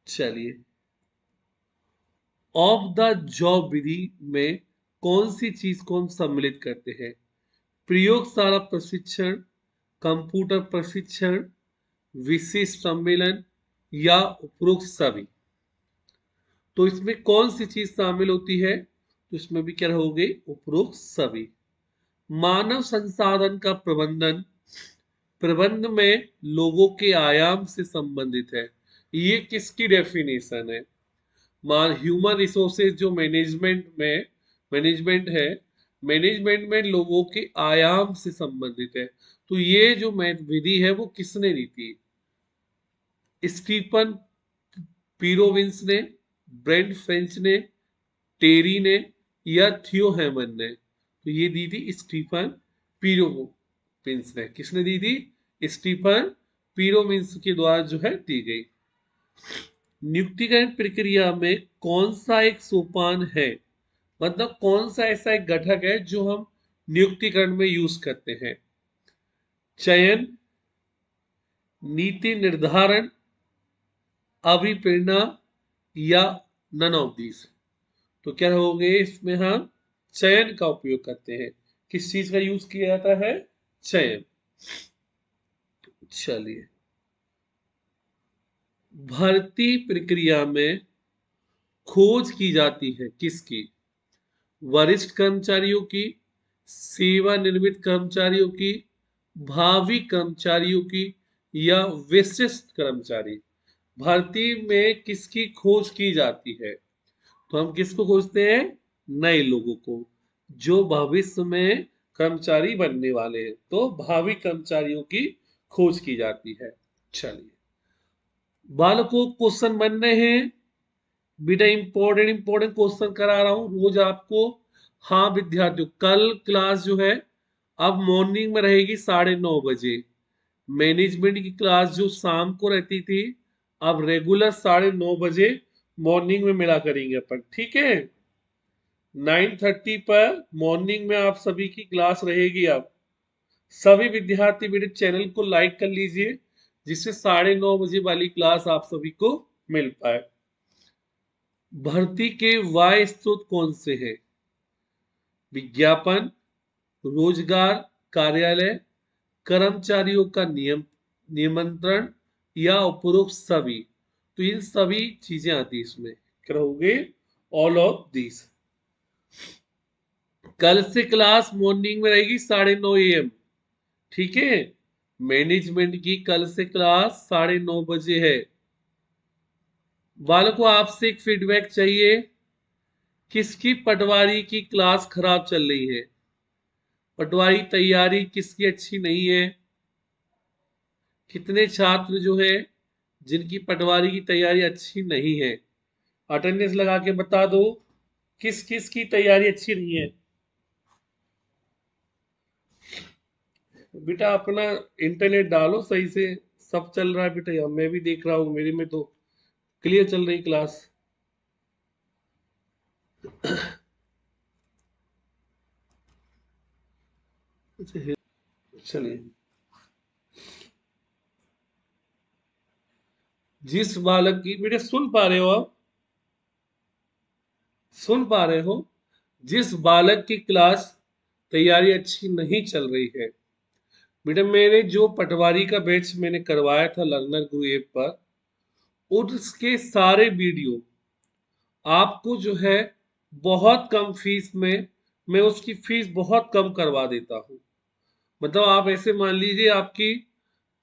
चलिए, ऑफ द जॉब विधि में कौन सी चीज को हम सम्मिलित करते हैं। प्रयोगशाला प्रशिक्षण, कंप्यूटर प्रशिक्षण, विशिष्ट सम्मेलन, या उपरोक्त सभी। तो इसमें कौन सी चीज शामिल होती है, तो इसमें भी क्या रहोगे, उपरोक्त सभी। मानव संसाधन का प्रबंधन, प्रबंध में लोगों के आयाम से संबंधित है। ये किसकी डेफिनेशन है, मान ह्यूमन रिसोर्सेज जो मैनेजमेंट है, मैनेजमेंट में लोगों के आयाम से संबंधित है। तो ये जो विधि है वो किसने दी थी, स्टीफन पीरोविंस ने, ब्रेंट फ्रेंच ने, टेरी ने, या थियो हेमन ने। तो ये दी थी स्टीफन पीरोविंस ने। किसने दी थी, स्टीफन पीरोविंस के द्वारा जो है दी गई। नियुक्तिकरण प्रक्रिया में कौन सा एक सोपान है, मतलब कौन सा ऐसा एक घटक है जो हम नियुक्तिकरण में यूज करते हैं। चयन, नीति निर्धारण, अभिप्रेरणा, या नन ऑफ दीज। तो क्या हो गए, इसमें हम चयन का उपयोग करते हैं। किस चीज का यूज किया जाता है, चयन। चलिए, भर्ती प्रक्रिया में खोज की जाती है किसकी, वरिष्ठ कर्मचारियों की, सेवानिवृत्त कर्मचारियों की, भावी कर्मचारियों की, या विशिष्ट कर्मचारी। भर्ती में किसकी खोज की जाती है, तो हम किसको खोजते हैं, नए लोगों को जो भविष्य में कर्मचारी बनने वाले हैं। तो भावी कर्मचारियों की खोज की जाती है। चलिए, बालकों क्वेश्चन बन रहे हैं बेटा, इंपॉर्टेंट क्वेश्चन करा रहा हूं रोज आपको। हाँ विद्यार्थियों, कल क्लास जो है अब मॉर्निंग में रहेगी 9:30 बजे। मैनेजमेंट की क्लास जो शाम को रहती थी, अब रेगुलर 9:30 बजे मॉर्निंग में मिला करेंगे अपन, ठीक है। 9:30 पर मॉर्निंग में आप सभी की क्लास रहेगी। अब सभी विद्यार्थी मेरे चैनल को लाइक कर लीजिए, जिससे 9:30 बजे वाली क्लास आप सभी को मिल पाए। भर्ती के वाय स्रोत कौन से हैं, विज्ञापन, रोजगार कार्यालय, कर्मचारियों का नियंत्रण, या उपरोक्त सभी। तो इन सभी चीजें आती इसमें, करोगे ऑल ऑफ दिस। कल से क्लास मॉर्निंग में रहेगी 9:30 AM, ठीक है। मैनेजमेंट की कल से क्लास 9:30 बजे है। बालकों आपसे एक फीडबैक चाहिए, किसकी पटवारी की क्लास खराब चल रही है, पटवारी तैयारी किसकी अच्छी नहीं है। कितने छात्र जो है जिनकी पटवारी की तैयारी अच्छी नहीं है, अटेंडेंस लगा के बता दो किस किस की तैयारी अच्छी नहीं है। बेटा अपना इंटरनेट डालो सही से, सब चल रहा है बेटा, या मैं भी देख रहा हूँ, मेरे में तो क्लियर चल रही क्लास। चलिए, जिस बालक की, बेटा सुन पा रहे हो आप? सुन पा रहे हो? जिस बालक की क्लास तैयारी अच्छी नहीं चल रही है, बेटा मैंने जो पटवारी का बैच मैंने करवाया था लर्नर गुरु ऐप पर, उसके सारे वीडियो आपको जो है बहुत कम फीस में, मैं उसकी फीस बहुत कम करवा देता हूँ। मतलब आप ऐसे मान लीजिए आपकी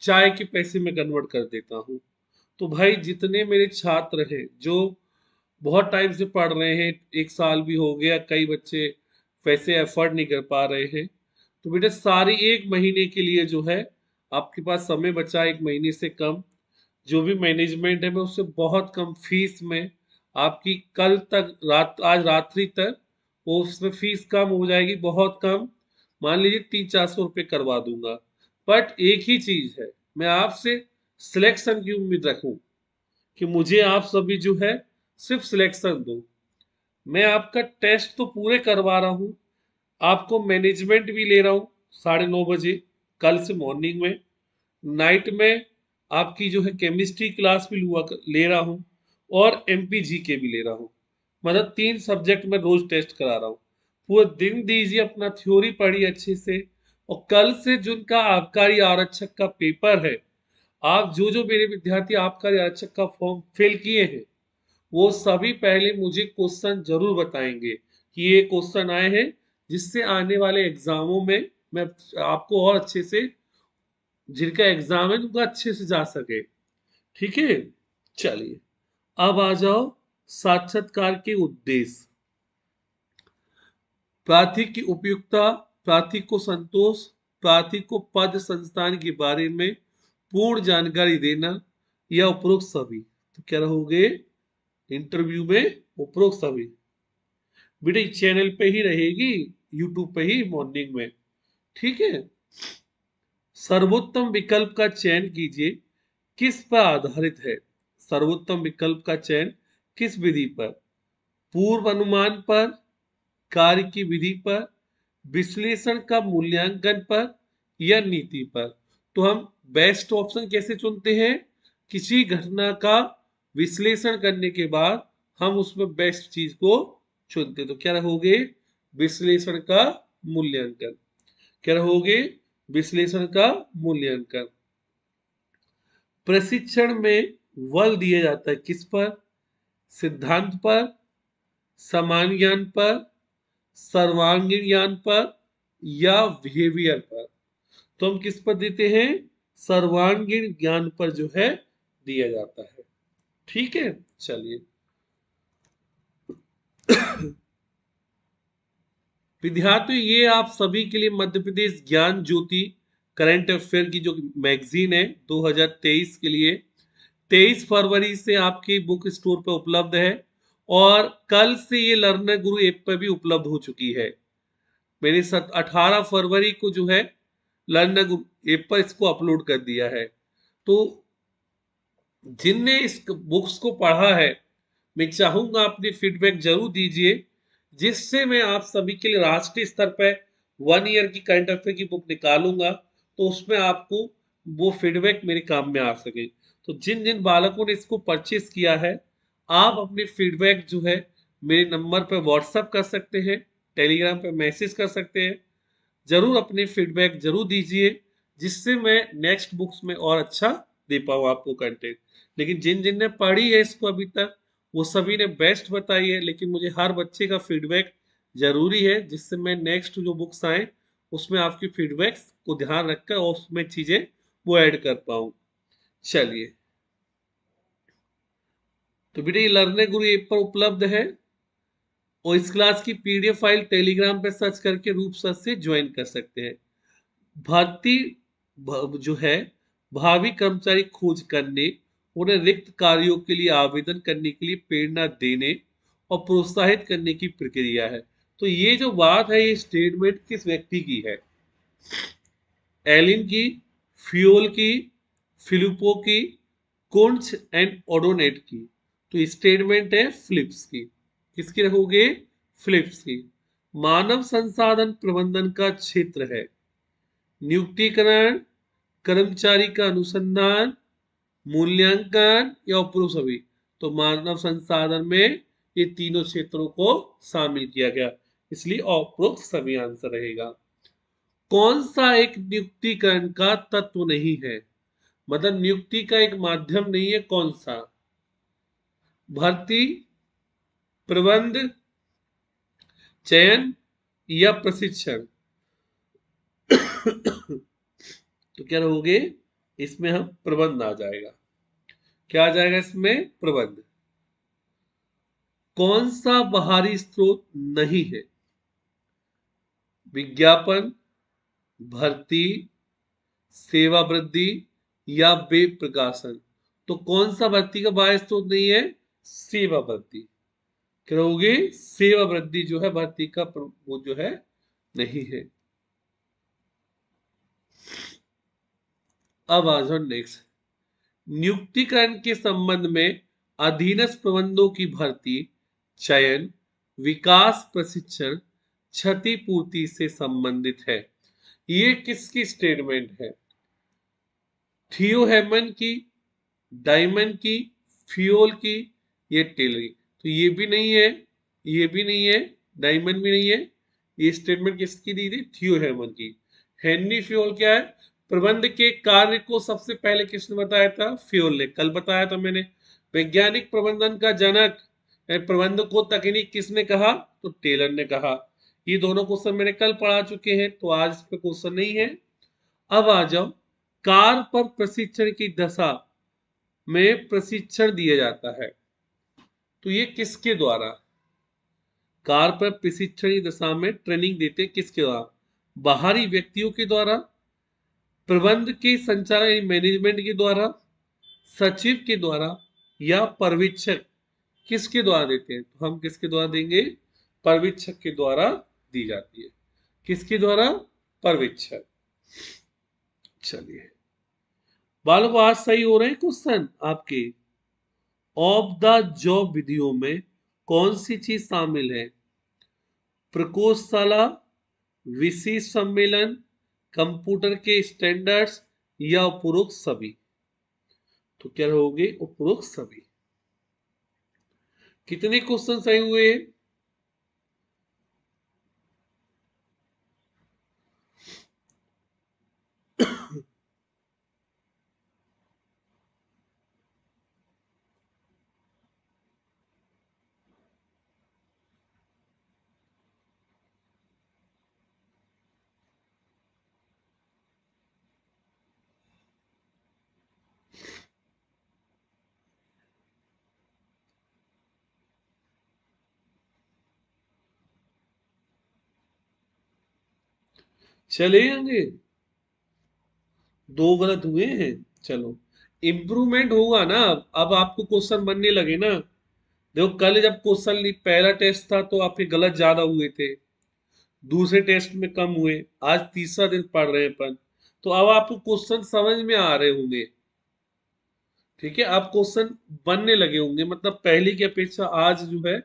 चाय के पैसे में कन्वर्ट कर देता हूँ। तो भाई जितने मेरे छात्र हैं जो बहुत टाइम से पढ़ रहे हैं, 1 साल भी हो गया, कई बच्चे पैसे एफर्ड नहीं कर पा रहे हैं, तो बेटा सारी 1 महीने के लिए जो है आपके पास समय बचा 1 महीने से कम, जो भी मैनेजमेंट है मैं उससे बहुत कम फीस में आपकी कल तक रात, आज रात्रि तक वो उसमें फीस कम हो जाएगी, बहुत कम, मान लीजिए 300-400 रुपये करवा दूंगा। बट एक ही चीज है, मैं आपसे सिलेक्शन की उम्मीद रखूं कि मुझे आप सभी जो है सिर्फ सिलेक्शन दो। मैं आपका टेस्ट तो पूरे करवा रहा हूँ, आपको मैनेजमेंट भी ले रहा हूँ 9:30 बजे कल से मॉर्निंग में, नाइट में आपकी जो है केमिस्ट्री क्लास भी ले रहा हूँ, और एमपीजी के भी ले रहा हूँ। मतलब 3 सब्जेक्ट में रोज टेस्ट करा रहा हूँ। पूरा दिन दीजिए, अपना थ्योरी पढ़िए अच्छे से, और कल से जिनका आबकारी आरक्षक का पेपर है, आप जो जो मेरे विद्यार्थी आबकारी आरक्षक का फॉर्म फिल किए हैं, वो सभी पहले मुझे क्वेश्चन जरूर बताएंगे कि ये क्वेश्चन आए हैं, जिससे आने वाले एग्जामों में मैं आपको और अच्छे से, जिनका एग्जाम है उनका अच्छे से जा सके। ठीक है, चलिए अब आ जाओ साक्षात्कार के उद्देश्य। प्रार्थी की उपयुक्ता, प्रार्थी को संतोष, प्रार्थी को पद संस्थान के बारे में पूर्ण जानकारी देना, या उपरोक्त सभी। तो क्या रहोगे इंटरव्यू में? उपरोक्त सभी। बेटा चैनल पे ही रहेगी, यूट्यूब पे ही मॉर्निंग में। ठीक है, सर्वोत्तम विकल्प का चयन कीजिए, किस पर आधारित है? सर्वोत्तम विकल्प का चयन किस विधि पर? पूर्व अनुमान पर, कार्य की विधि पर, विश्लेषण का मूल्यांकन पर, या नीति पर? तो हम बेस्ट ऑप्शन कैसे चुनते हैं? किसी घटना का विश्लेषण करने के बाद हम उसमें बेस्ट चीज को चुनते। तो क्या रहोगे? विश्लेषण का मूल्यांकन। क्या रहोगे? विश्लेषण का मूल्यांकन। प्रशिक्षण में बल दिया जाता है किस पर? सिद्धांत पर, समान ज्ञान पर, सर्वांगीण ज्ञान पर, या बिहेवियर पर? तो हम किस पर देते हैं? सर्वांगीण ज्ञान पर जो है दिया जाता है। ठीक है, चलिए विद्यार्थियों, ये आप सभी के लिए मध्य प्रदेश ज्ञान ज्योति करंट अफेयर की जो मैगजीन है 2023 के लिए 23 फरवरी से आपके बुक स्टोर पर उपलब्ध है, और कल से ये लर्नर गुरु ऐप पर भी उपलब्ध हो चुकी है। मैंने 18 फरवरी को जो है लर्नर गुरु ऐप पर इसको अपलोड कर दिया है। तो जिनने इस बुक्स को पढ़ा है, मैं चाहूंगा अपनी फीडबैक जरूर दीजिए, जिससे मैं आप सभी के लिए राष्ट्रीय स्तर पर 1 ईयर की करंट अफेयर की बुक निकालूंगा, तो उसमें आपको वो फीडबैक मेरे काम में आ सके। तो जिन जिन बालकों ने इसको परचेस किया है, आप अपनी फीडबैक जो है मेरे नंबर पर व्हाट्सएप कर सकते हैं, टेलीग्राम पर मैसेज कर सकते हैं। जरूर अपनी फीडबैक जरूर दीजिए, जिससे मैं नेक्स्ट बुक्स में और अच्छा दे पाऊँ आपको कंटेंट। लेकिन जिन जिन ने पढ़ी है इसको अभी तक, वो सभी ने बेस्ट बताई है, लेकिन मुझे हर बच्चे का फीडबैक जरूरी है, जिससे मैं नेक्स्ट जो बुक्स आए उसमें आपकी फीडबैक को ध्यान रखकर और उसमें चीजें वो ऐड कर पाऊँ। चलिए, तो बेटा ये लर्नर गुरु ऐप पर उपलब्ध है, और इस क्लास की पीडीएफ फाइल टेलीग्राम पे सर्च करके रूप सर से ज्वाइन कर सकते हैं। भर्ती जो है भावी कर्मचारी खोज करने, उन्हें रिक्त कार्यों के लिए आवेदन करने के लिए प्रेरणा देने और प्रोत्साहित करने की प्रक्रिया है। तो ये जो बात है, ये स्टेटमेंट किस व्यक्ति की है? एलिन की, फ्यूल की, फिलिपो की, कुंच एंड ओडोनेट की। तो स्टेटमेंट है फिलिप्स की। किसकी रखोगे? फिलिप्स की। मानव संसाधन प्रबंधन का क्षेत्र है नियुक्तिकरण, कर्मचारी का अनुसंधान, मूल्यांकन या उपरोक्त सभी। तो मानव संसाधन में ये तीनों क्षेत्रों को शामिल किया गया, इसलिए उपरोक्त सभी आंसर रहेगा। कौन सा एक नियुक्तिकरण का तत्व नहीं है? मतलब नियुक्ति का एक माध्यम नहीं है, कौन सा? भर्ती, प्रबंध, चयन या प्रशिक्षण। तो क्या रहोगे? इसमें हम प्रबंध आ जाएगा। क्या आ जाएगा इसमें? प्रबंध। कौन सा बाहरी स्रोत नहीं है? विज्ञापन, भर्ती, सेवा वृद्धि या वेब प्रकाशन। तो कौन सा भर्ती का बाहरी स्रोत नहीं है? सेवा वृद्धि। क्या रहोगे? सेवा वृद्धि जो है भर्ती का वो जो है नहीं है। अब आ जाओ नेक्स्ट। नियुक्तिकरण के संबंध में अधीनस्थ प्रबंधों की भर्ती, चयन, विकास, प्रशिक्षण, क्षतिपूर्ति से संबंधित है। ये किसकी स्टेटमेंट है? थियो हेमन की, डायमंड की, फियोल की, ये टेलर की। तो ये भी नहीं है, ये भी नहीं है, डायमंड भी नहीं है। ये स्टेटमेंट किसकी दी थी? थियो हेमन की। हेनरी फ्योल क्या है? प्रबंध के कार्य को सबसे पहले किसने बताया था? फ्योल ने। कल बताया था मैंने। वैज्ञानिक प्रबंधन का जनक प्रबंध को तकनीक किसने कहा? तो टेलर ने कहा। ये दोनों क्वेश्चन मैंने कल पढ़ा चुके हैं, तो आज इस पे क्वेश्चन नहीं है। अब आ जाओ, कार पर प्रशिक्षण की दशा में प्रशिक्षण दिया जाता है। तो ये किसके द्वारा? कार पर प्रशिक्षण की दशा में ट्रेनिंग देते किसके द्वारा? बाहरी व्यक्तियों के द्वारा, प्रबंध के संचालन मैनेजमेंट के द्वारा, सचिव के द्वारा या पर्यवेक्षक। किसके द्वारा देते हैं? तो हम किसके द्वारा देंगे? पर्यवेक्षक के द्वारा दी जाती है। किसके द्वारा? पर्यवेक्षक। चलिए बालक, आज सही हो रहे हैं क्वेश्चन आपके। ऑफ द जॉब विधियों में कौन सी चीज शामिल है? प्रकोष्ठशाला, विशेष सम्मेलन, कंप्यूटर के स्टैंडर्ड्स या उपरोक्त सभी। तो क्या होगे? उपरोक्त सभी। कितने क्वेश्चन सही हुए? चले आगे। दो गलत हुए हैं। चलो, इम्प्रूवमेंट होगा ना। अब आपको क्वेश्चन बनने लगे ना। देखो, कल जब क्वेश्चन पहला टेस्ट था तो आपके गलत ज्यादा हुए थे, दूसरे टेस्ट में कम हुए। आज तीसरा दिन पढ़ रहे हैं अपन, तो अब आपको क्वेश्चन समझ में आ रहे होंगे। ठीक है, अब क्वेश्चन बनने लगे होंगे, मतलब पहले की अपेक्षा आज जो है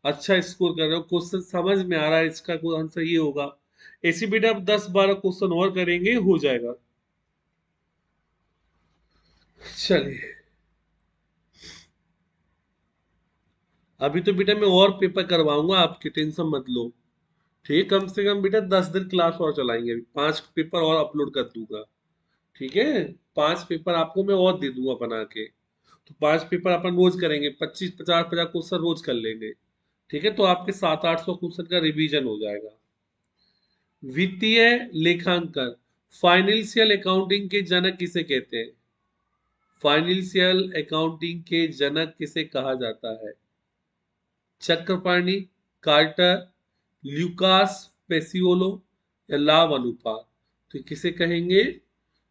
अच्छा स्कोर कर रहे हो। क्वेश्चन समझ में आ रहा है, इसका कोई आंसर ये होगा। ऐसे बेटा अब 10-12 क्वेश्चन और करेंगे, हो जाएगा। चलिए, अभी तो बेटा मैं और पेपर करवाऊंगा, आपकी टेंशन मत लो। ठीक है, कम से कम बेटा 10 दिन क्लास और चलाएंगे। अभी 5 पेपर और अपलोड कर दूंगा। ठीक है, 5 पेपर आपको मैं और दे दूंगा बना के। तो 5 पेपर अपन रोज करेंगे, 25-50-50 क्वेश्चन रोज कर लेंगे। ठीक है, तो आपके 700-800 क्वेश्चन का रिवीजन हो जाएगा। वित्तीय लेखांकन, फाइनेंशियल अकाउंटिंग के जनक किसे कहते हैं? फाइनेंशियल अकाउंटिंग के जनक किसे कहा जाता है? चक्रपाणी, कार्टर, ल्यूकास पेसियोलो या लाभ अनुपात। तो किसे कहेंगे?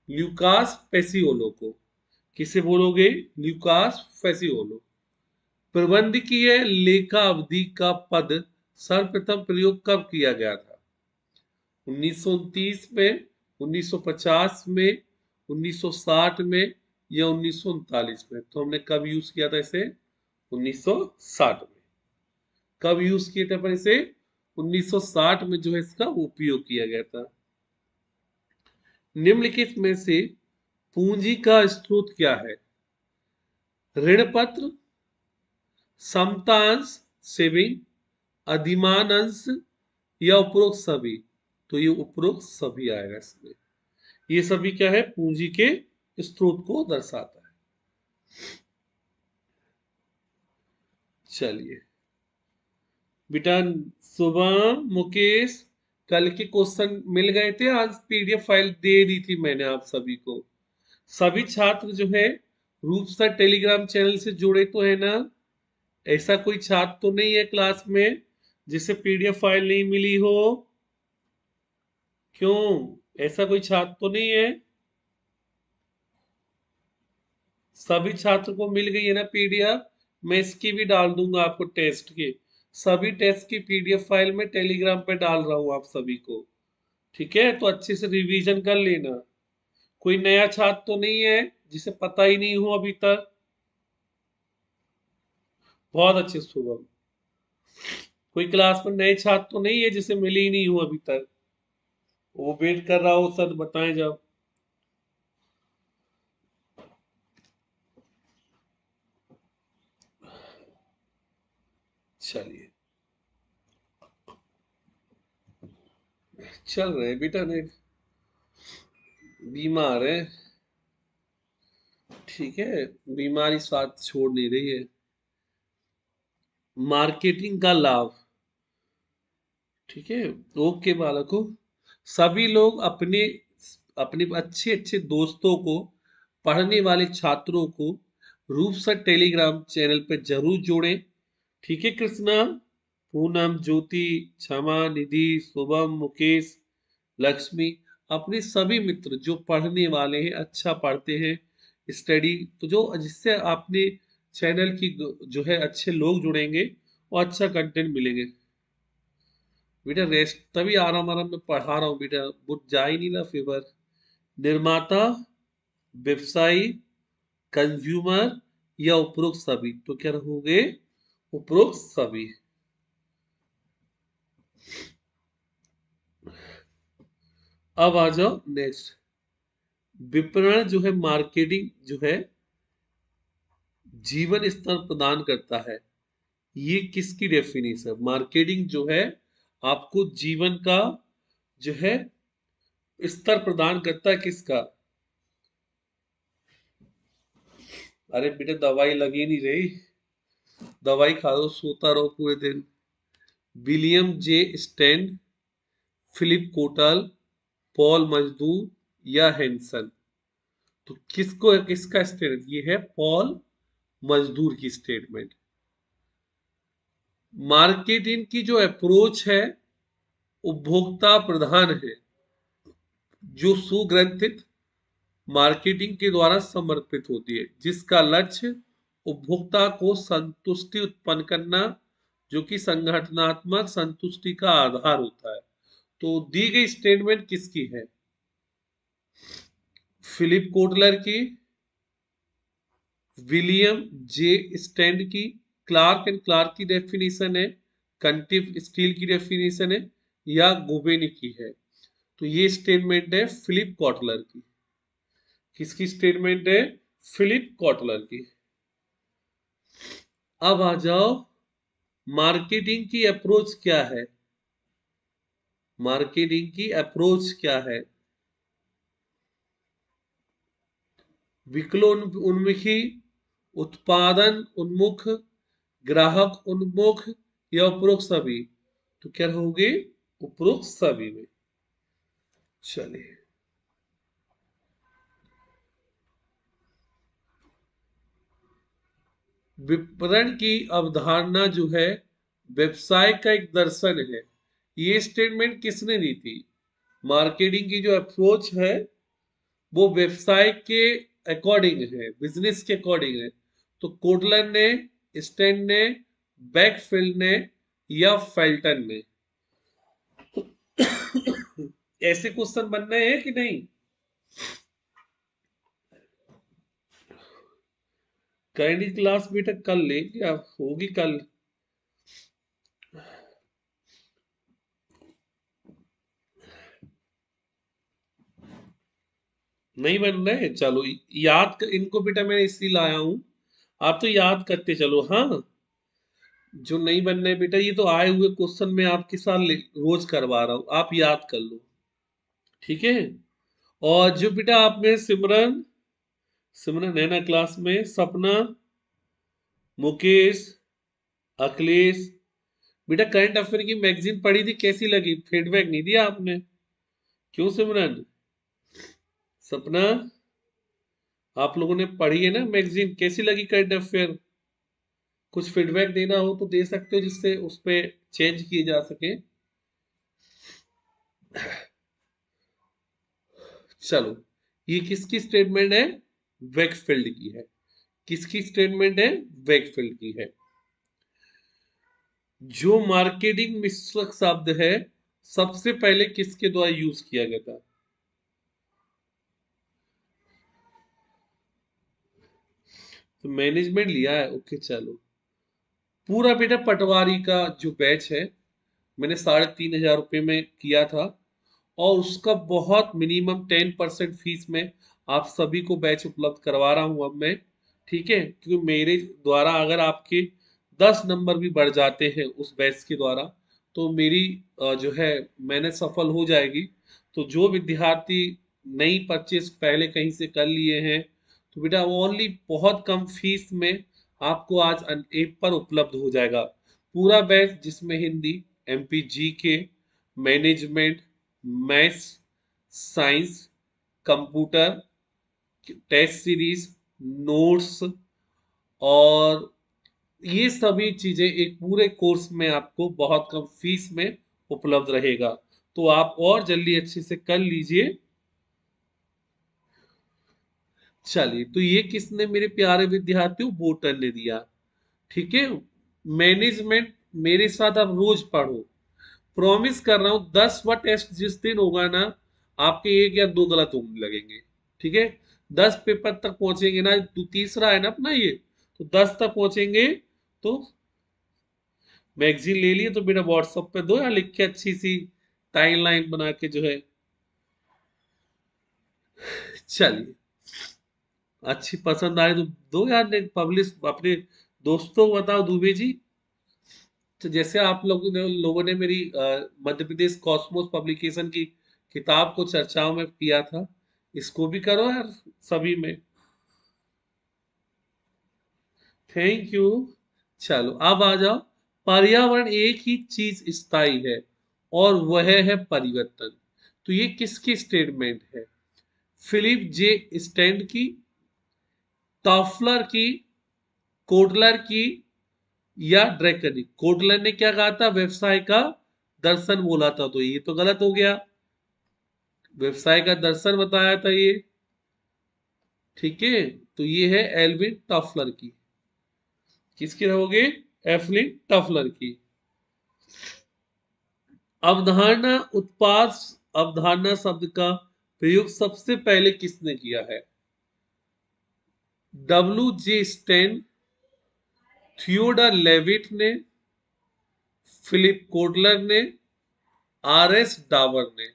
ल्यूकास पेसियोलो को। किसे बोलोगे? ल्यूकास पेसियोलो। प्रबंधकीय लेखा अवधि का पद सर्वप्रथम प्रयोग कब किया गया था? 1929 में, 1950 में, 1960 में या 1939 में? तो हमने कब यूज किया था इसे? 1960 में। कब यूज किए थे अपन इसे? 1960 में जो है इसका उपयोग किया गया था। निम्नलिखित में से पूंजी का स्रोत क्या है? ऋण पत्र, समतांश सेविंग, अधिमान अंश या उपरोक्त सभी? तो ये उपरोक्त सभी आएगा इसमें। ये सभी क्या है? पूंजी के स्रोत को दर्शाता है। चलिए बेटा, सुबह मुकेश, कल के क्वेश्चन मिल गए थे? आज पीडीएफ फाइल दे दी थी मैंने आप सभी को। सभी छात्र जो है रूप सर टेलीग्राम चैनल से जुड़े तो है ना? ऐसा कोई छात्र तो नहीं है क्लास में जिसे पीडीएफ फाइल नहीं मिली हो? क्यों? ऐसा कोई छात्र तो नहीं है? सभी छात्र को मिल गई है ना पीडीएफ? मैं इसकी भी डाल दूंगा आपको, टेस्ट के सभी टेस्ट की पीडीएफ फाइल में टेलीग्राम पे डाल रहा हूं आप सभी को। ठीक है, तो अच्छे से रिवीजन कर लेना। कोई नया छात्र तो नहीं है जिसे पता ही नहीं हो अभी तक? बहुत अच्छे शुभम। कोई क्लास में नए छात्र तो नहीं है जिसे मिली ही नहीं हो अभी तक? वो वेट कर रहा हो सर, बताएं जब। चलिए, चल रहे बेटा, ने बीमार है। ठीक है, बीमारी साथ छोड़ नहीं रही है। मार्केटिंग का लाभ। ठीक है, ओके बालकों। सभी लोग अपने अपने अच्छे अच्छे दोस्तों को, पढ़ने वाले छात्रों को रूप सर टेलीग्राम चैनल पे जरूर जोड़ें। ठीक है कृष्णा, पूनम, ज्योति, क्षमा, निधि, शुभम, मुकेश, लक्ष्मी, अपने सभी मित्र जो पढ़ने वाले हैं, अच्छा पढ़ते हैं स्टडी, तो जो जिससे आपने चैनल की जो है अच्छे लोग जुड़ेंगे और अच्छा कंटेंट मिलेंगे। बेटा रेस्ट, तभी आराम आराम में पढ़ा रहा हूँ बेटा, वो जा ही नहीं ना फेवर। निर्माता, व्यवसायी, कंज्यूमर या उपरोक्त सभी? तो क्या रहोगे? उपरोक्त सभी। अब आ जाओ नेक्स्ट। विपणन जो है, मार्केटिंग जो है जीवन स्तर प्रदान करता है, ये किसकी डेफिनेशन? मार्केटिंग जो है आपको जीवन का जो है स्तर प्रदान करता है, किसका? अरे बेटा दवाई लगी नहीं रही, दवाई खा दो, सोता रहो पूरे दिन। William J Stanton, Philip Kotler, Paul Mazur या हैंसन? तो किसको, किसका स्टेटमेंट ये है? पॉल मजदूर की स्टेटमेंट। मार्केटिंग की जो अप्रोच है उपभोक्ता प्रधान है, जो सुग्रंथित मार्केटिंग के द्वारा समर्पित होती है, जिसका लक्ष्य उपभोक्ता को संतुष्टि उत्पन्न करना, जो कि संगठनात्मक संतुष्टि का आधार होता है। तो दी गई स्टेटमेंट किसकी है? फिलिप कोटलर की, विलियम जे स्टैंड की, क्लार्क एंड क्लार्क की डेफिनेशन है, कंटिव स्टील की डेफिनेशन है, या गोबेनी की है? तो ये स्टेटमेंट है फिलिप कॉटलर की। किसकी स्टेटमेंट है? फिलिप कॉटलर की। अब आ जाओ, मार्केटिंग की अप्रोच क्या है? मार्केटिंग की अप्रोच क्या है? उन्मुखी, उत्पादन उन्मुख, ग्राहक उन्मुख या उपरोक्त सभी? तो क्या होगी? उपरोक्त सभी में। चलिए, विपणन की अवधारणा जो है व्यवसाय का एक दर्शन है, ये स्टेटमेंट किसने दी थी? मार्केटिंग की जो अप्रोच है वो व्यवसाय के अकॉर्डिंग है, बिजनेस के अकॉर्डिंग है। तो कोटलर ने, स्टैंड ने, बैकफील्ड ने या फेल्टन ने? ऐसे क्वेश्चन बनने हैं कि नहीं? करंट क्लास बेटा कल लेंगे, अब होगी कल। नहीं बन रहे, चलो इनको बेटा मैं इसलिए लाया हूं, आप तो याद करते चलो। हाँ, जो नहीं बन रहे बेटा, ये तो आए हुए क्वेश्चन में आपके साथ रोज करवा रहा हूं, आप याद कर लो, ठीक है। और जो बेटा आप में सिमरन, सिमरन है ना क्लास में, सपना, मुकेश, अखिलेश, बेटा करंट अफेयर की मैगजीन पढ़ी थी, कैसी लगी? फीडबैक नहीं दिया आपने, क्यों सिमरन? सपना, आप लोगों ने पढ़ी है ना मैगजीन, कैसी लगी करंट अफेयर? कुछ फीडबैक देना हो तो दे सकते हो, जिससे उस पे चेंज किए जा सके। चलो, ये किसकी स्टेटमेंट है? वेकफील्ड की है। किसकी स्टेटमेंट है? वेकफील्ड की है। जो मार्केटिंग मिश्रक शब्द है, सबसे पहले किसके द्वारा यूज किया गया था? तो मैनेजमेंट लिया है, ओके चलो। पूरा बेटा पटवारी का जो बैच है, मैंने 3,500 रुपये में किया था, और उसका बहुत मिनिमम 10% फीस में आप सभी को बैच उपलब्ध करवा रहा हूं अब मैं, ठीक है। क्योंकि मेरे द्वारा अगर आपके 10 नंबर भी बढ़ जाते हैं उस बैच के द्वारा, तो मेरी जो है मेहनत सफल हो जाएगी। तो जो विद्यार्थी नई परचेज पहले कहीं से कर लिए हैं, तो बेटा ओनली बहुत कम फीस में आपको आज ऐप पर उपलब्ध हो जाएगा पूरा बैच, जिसमें Hindi, MP G K, management, maths, science, computer, test series, notes, और ये सभी चीजें एक पूरे कोर्स में आपको बहुत कम फीस में उपलब्ध रहेगा। तो आप और जल्दी अच्छे से कर लीजिए। चलिए, तो ये किसने मेरे प्यारे विद्यार्थियों? बोटन ने दिया, ठीक है। मैनेजमेंट मेरे साथ आप रोज पढ़ो, प्रॉमिस कर रहा हूं 10वां टेस्ट जिस दिन होगा ना, आपके एक या दो गलत होने लगेंगे, ठीक है। 10 पेपर तक पहुंचेंगे ना, तो तीसरा है ना अपना ये, तो 10 तक पहुंचेंगे तो मैगजीन ले लिए, तो बेटा व्हाट्सएप पे दो, या लिख के अच्छी सी टाइमलाइन बना के जो है। चलिए, अच्छी पसंद आए तो दो यार, ने पब्लिश अपने दोस्तों को बताओ दुबे जी। तो जैसे आप लोगों ने मेरी मध्य प्रदेश कॉस्मोस पब्लिकेशन की किताब को चर्चाओं में किया था, इसको भी करो यार सभी में। Thank you. चलो अब आ जाओ। पर्यावरण एक ही चीज स्थायी है, और वह है परिवर्तन। तो ये किसकी स्टेटमेंट है? फिलिप जे स्टैंड की, टॉफलर की, कोडलर की, या ड्रैकन की? कोडलर ने क्या कहा था? व्यवसाय का दर्शन बोला था, तो ये तो गलत हो गया। व्यवसाय का दर्शन बताया था ये, ठीक है। तो ये है एल्विन टफलर की। किसकी रहोगे? एफ्लिन टफलर की। अवधारणा उत्पाद, अवधारणा शब्द का प्रयोग सबसे पहले किसने किया है? W J Stanton, Theodore Levitt ने, फिलिप कोडलर ने, आर एस डावर ने?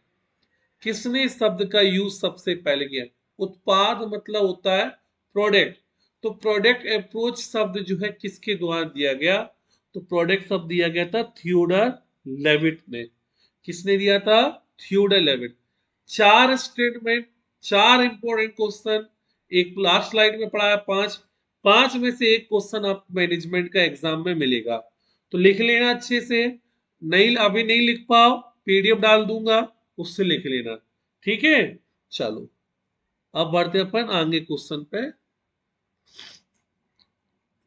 किसने इस शब्द का यूज सबसे पहले किया? उत्पाद मतलब होता है प्रोडक्ट, तो प्रोडक्ट अप्रोच शब्द जो है किसके द्वारा दिया गया? तो प्रोडक्ट शब्द दिया गया था थियोडर लेविट ने। किसने दिया था? Theodore Levitt. चार स्टेटमेंट, चार इंपॉर्टेंट क्वेश्चन, एक लास्ट स्लाइड में पढ़ा है पांच, पांच में से एक क्वेश्चन आप मैनेजमेंट का एग्जाम में मिलेगा, तो लिख लेना अच्छे से। नहीं, अभी नहीं लिख पाओ, पीडीएफ डाल दूंगा, उससे लिख लेना, ठीक है। चलो, अब बढ़ते अपन आगे क्वेश्चन पे।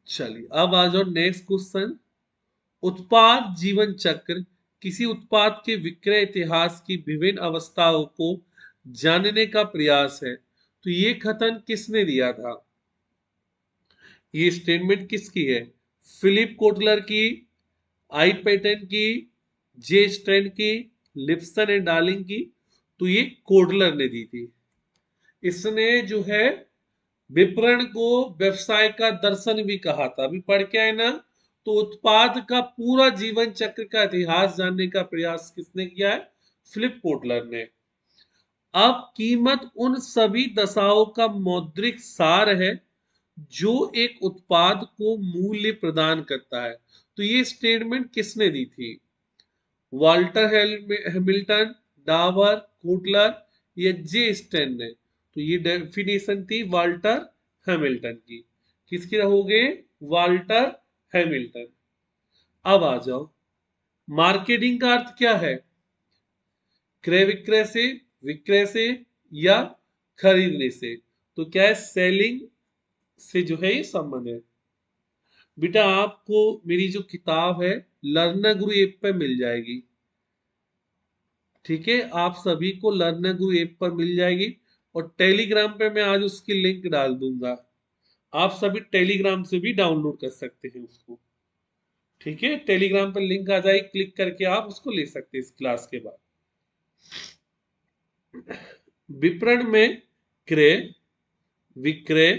चलिए, अब आ जाओ नेक्स्ट क्वेश्चन। उत्पाद जीवन चक्र किसी उत्पाद के विक्रय इतिहास की विभिन्न अवस्थाओं को जानने का प्रयास है। तो ये कथन किसने दिया था? ये स्टेटमेंट किसकी है? फिलिप कोटलर की, आई पैटर्न की, जे स्ट्रैंड की, लिप्सन एंड डार्लिंग की? तो ये कोडलर ने दी थी। इसने जो है विपणन को व्यवसाय का दर्शन भी कहा था, अभी पढ़ के आए ना। तो उत्पाद का पूरा जीवन चक्र का इतिहास जानने का प्रयास किसने किया है? फिलिप कोटलर ने। अब कीमत उन सभी दशाओं का मौद्रिक सार है जो एक उत्पाद को मूल्य प्रदान करता है। तो ये स्टेटमेंट किसने दी थी? वाल्टर हैमिल्टन, डावर, कोटलर या जे स्टेन ने? तो ये डेफिनेशन थी वाल्टर हैमिल्टन की। किसकी रहोगे? Walter Hamilton. अब आ जाओ, मार्केटिंग का अर्थ क्या है? क्रय विक्रय से या खरीदने से। तो क्या है? सेलिंग से जो है ये संबंध है। बेटा आपको मेरी जो किताब है लर्नर गुरु ऐप पे मिल जाएगी, ठीक है? आप सभी को लर्नर गुरु ऐप पर मिल जाएगी, और टेलीग्राम पे मैं आज उसकी लिंक डाल दूंगा। आप सभी टेलीग्राम से भी डाउनलोड कर सकते हैं उसको, ठीक है? टेलीग्राम पर लिंक आ जाएगी, क्लिक करके आप उसको ले सकते हैं इस क्लास के बाद। विपणन में क्रय विक्रय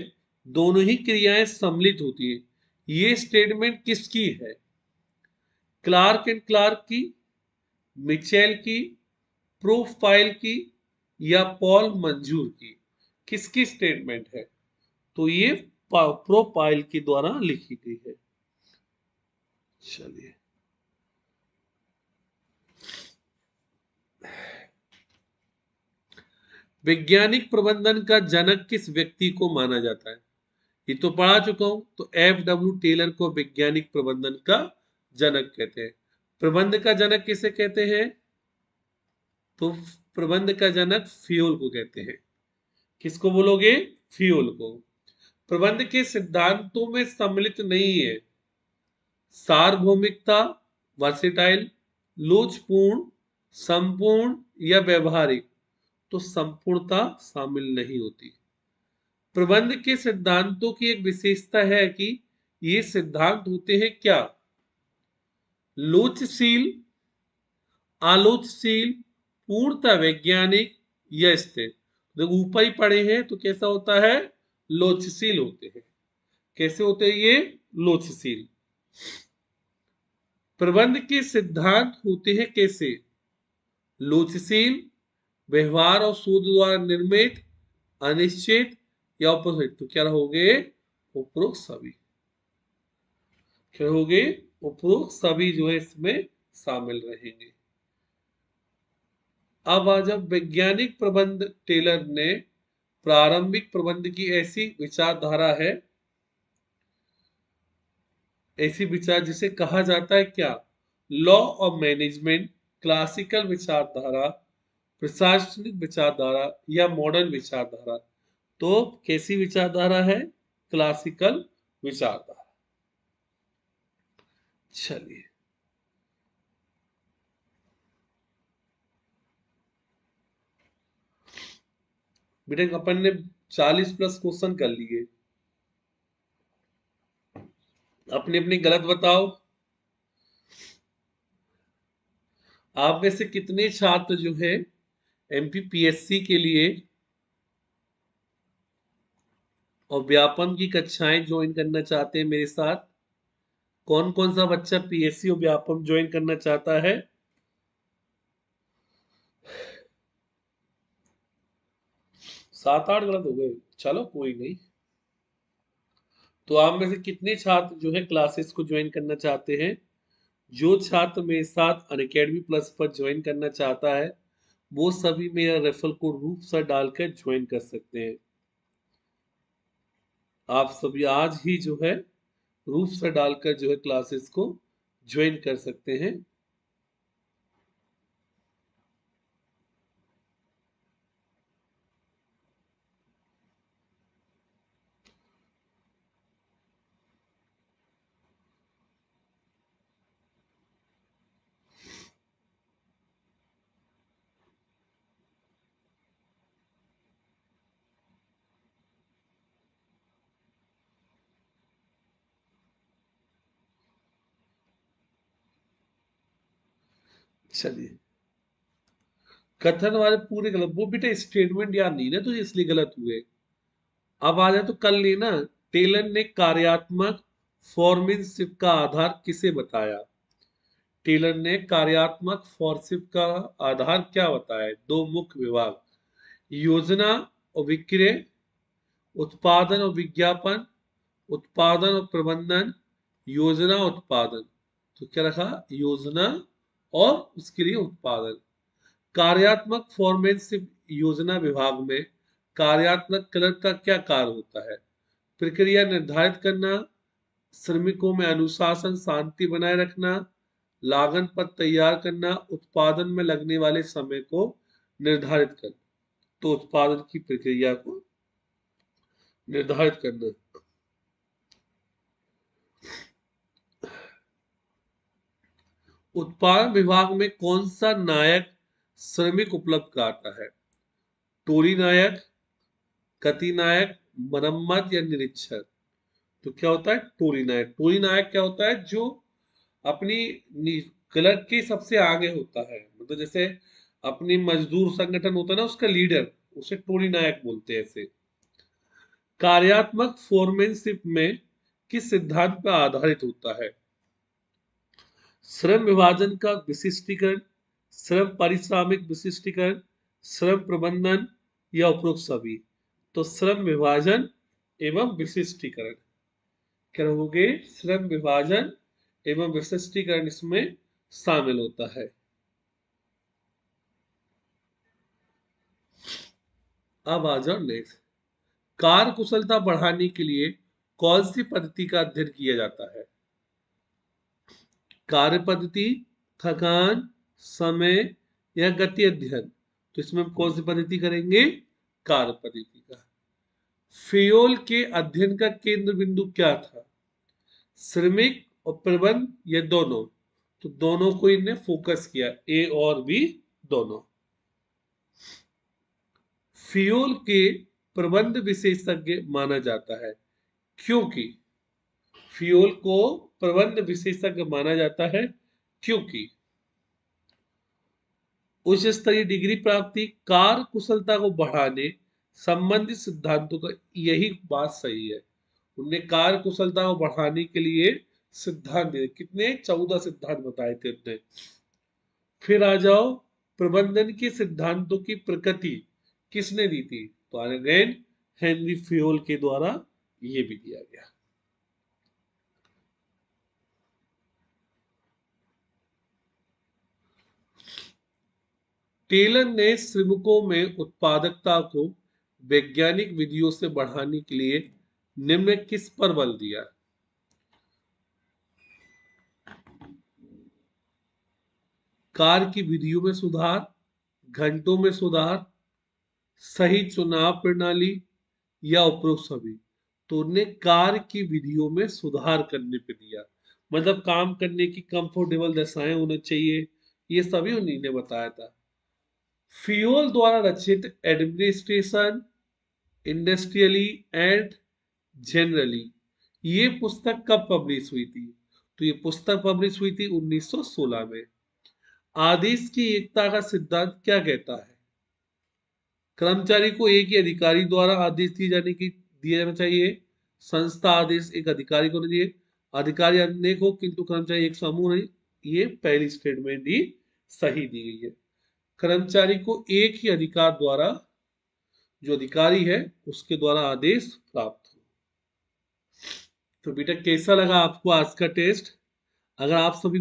दोनों ही क्रियाएं सम्मिलित होती है। ये स्टेटमेंट किसकी है? क्लार्क एंड क्लार्क की, मिचेल की, प्रोफाइल की या पॉल मंजूर की? किसकी स्टेटमेंट है? तो ये प्रोफाइल के द्वारा लिखी गई है। चलिए, वैज्ञानिक प्रबंधन का जनक किस व्यक्ति को माना जाता है? ये तो पढ़ा चुका हूं। तो F.W. टेलर को वैज्ञानिक प्रबंधन का जनक कहते हैं। प्रबंध का जनक किसे कहते हैं? तो प्रबंध का जनक फ्यूल को कहते हैं। किसको बोलोगे? फ्यूल को। प्रबंध के सिद्धांतों में सम्मिलित नहीं है सार्वभौमिकता, वर्सेटाइल, लोचपूर्ण, संपूर्ण या व्यवहारिक। तो संपूर्णता शामिल नहीं होती। प्रबंध के सिद्धांतों की एक विशेषता है कि ये सिद्धांत होते हैं क्या? लोचशील, आलोचशील, पूर्णतः वैज्ञानिक या स्थिर। जब ऊपर ही पढ़े हैं तो कैसा होता है? लोचशील होते हैं। कैसे होते हैं ये? लोचशील। प्रबंध के सिद्धांत होते हैं कैसे? लोचशील, व्यवहार और शोध द्वारा निर्मित, अनिश्चित या ऑपोजिट। तो क्या रहोगे? उपरोक्त सभी। क्या होगे? उपरोक्त सभी जो है इसमें शामिल रहेंगे। अब आज जब वैज्ञानिक प्रबंध टेलर ने प्रारंभिक प्रबंध की ऐसी विचारधारा है, ऐसी विचार जिसे कहा जाता है क्या? लॉ ऑफ मैनेजमेंट, क्लासिकल विचारधारा, प्रशासनिक विचारधारा या मॉडर्न विचारधारा। तो कैसी विचारधारा है? क्लासिकल विचारधारा। चलिए, बेटे अपन ने 40 प्लस क्वेश्चन कर लिए। अपने अपने गलत बताओ। आप में से कितने छात्र जो है एमपीपीएससी के लिए और व्यापम की कक्षाएं ज्वाइन करना चाहते हैं मेरे साथ? कौन कौन सा बच्चा पीएससी और व्यापम ज्वाइन करना चाहता है? 7-8 गलत हो गए, चलो कोई नहीं। तो आप में से कितने छात्र जो है क्लासेस को ज्वाइन करना चाहते हैं? जो छात्र मेरे साथ अनअकैडमी प्लस पर ज्वाइन करना चाहता है वो सभी मेरा रेफरल कोड रूप सर डालकर ज्वाइन कर सकते हैं। आप सभी आज ही जो है रूप सर डालकर जो है क्लासेस को ज्वाइन कर सकते हैं। चलिए, कथन वाले पूरे गलत, वो बेटा स्टेटमेंट याद नहीं ना तो इसलिए गलत हुए। अब आ जाए तो कर लेना। टेलर ने कार्यात्मक फोरमैनशिप का आधार किसे बताया? टेलर ने कार्यात्मक फोरमैनशिप का आधार क्या बताया? दो मुख्य विभाग, योजना और विक्रय, उत्पादन और विज्ञापन, उत्पादन और प्रबंधन, योजना उत्पादन। तो क्या रखा? योजना और उसके लिए उत्पादन। कार्यात्मक फोरमैनशिप योजना विभाग में कार्यात्मक क्लर्क का क्या कार्य होता है? प्रक्रिया निर्धारित करना, श्रमिकों में अनुशासन शांति बनाए रखना, लागत पत्र तैयार करना, उत्पादन में लगने वाले समय को निर्धारित करना। तो उत्पादन की प्रक्रिया को निर्धारित करना। उत्पादन विभाग में कौन सा नायक श्रमिक उपलब्ध कराता है? टोली नायक, गति नायक, मरम्मत या निरीक्षण। तो क्या होता है? टोली नायक। टोली नायक क्या होता है? जो अपनी क्लर्क के सबसे आगे होता है, मतलब जैसे अपनी मजदूर संगठन होता है ना, उसका लीडर, उसे टोली नायक बोलते हैं। ऐसे कार्यात्मक फोरमैनशिप में किस सिद्धांत पर आधारित होता है? श्रम विभाजन का विशिष्टीकरण, श्रम पारिश्रमिक विशिष्टीकरण, श्रम प्रबंधन या उपरोक्त सभी। तो श्रम विभाजन एवं विशिष्टीकरण क्या होंगे? श्रम विभाजन एवं विशिष्टीकरण इसमें शामिल होता है। अब आ जाओ नेक्स्ट। कार्य कुशलता बढ़ाने के लिए कौन सी पद्धति का अध्ययन किया जाता है? कार्य पद्धति, थकान, समय या गति अध्ययन। तो इसमें हम कौन सी पद्धति करेंगे? कार्य पद्धति का। फियोल के अध्ययन का केंद्र बिंदु क्या था? श्रमिक और प्रबंध या दोनों? तो दोनों को इन्हें फोकस किया, ए और बी दोनों। फियोल के प्रबंध विशेषज्ञ माना जाता है क्योंकि फ्यूल को प्रबंध विशेषज्ञ माना जाता है क्योंकि उच्च स्तरीय डिग्री प्राप्ति, कार्य कुशलता को बढ़ाने संबंधित सिद्धांतों का। यही बात सही है, उनने कार्य कुशलता को बढ़ाने के लिए सिद्धांत दिए। कितने? 14 सिद्धांत बताए थे उनने। फिर आ जाओ, प्रबंधन के सिद्धांतों की प्रकृति किसने दी थी? तो अगेन हेनरी फ्यूल के द्वारा ये भी दिया गया। टेलर ने श्रमिकों में उत्पादकता को वैज्ञानिक विधियों से बढ़ाने के लिए निम्न किस पर बल दिया? कार्य की विधियों में सुधार, घंटों में सुधार, सही चुनाव प्रणाली या उपरोक्त सभी। तो उन्हें कार्य की विधियों में सुधार करने पे दिया, मतलब काम करने की कंफर्टेबल दशाएं होनी चाहिए, ये सभी उन्हीं ने बताया था। फियोल द्वारा रचित एडमिनिस्ट्रेशन इंडस्ट्रियली एंड जनरली, ये पुस्तक कब पब्लिश हुई थी? तो ये पुस्तक पब्लिश हुई थी 1916 में। आदेश की एकता का सिद्धांत क्या कहता है? कर्मचारी को एक ही अधिकारी द्वारा आदेश दिया जाना चाहिए। संस्था आदेश एक अधिकारी को नहीं दिए, अधिकारी अनेक हो किंतु कर्मचारी एक समूह नहीं। ये पहली स्टेटमेंट ही सही दी गई है। कर्मचारी को एक ही अधिकार द्वारा, जो अधिकारी है उसके द्वारा आदेश प्राप्त हो। तो बेटा कैसा लगा आपको आज का टेस्ट? अगर आप सभी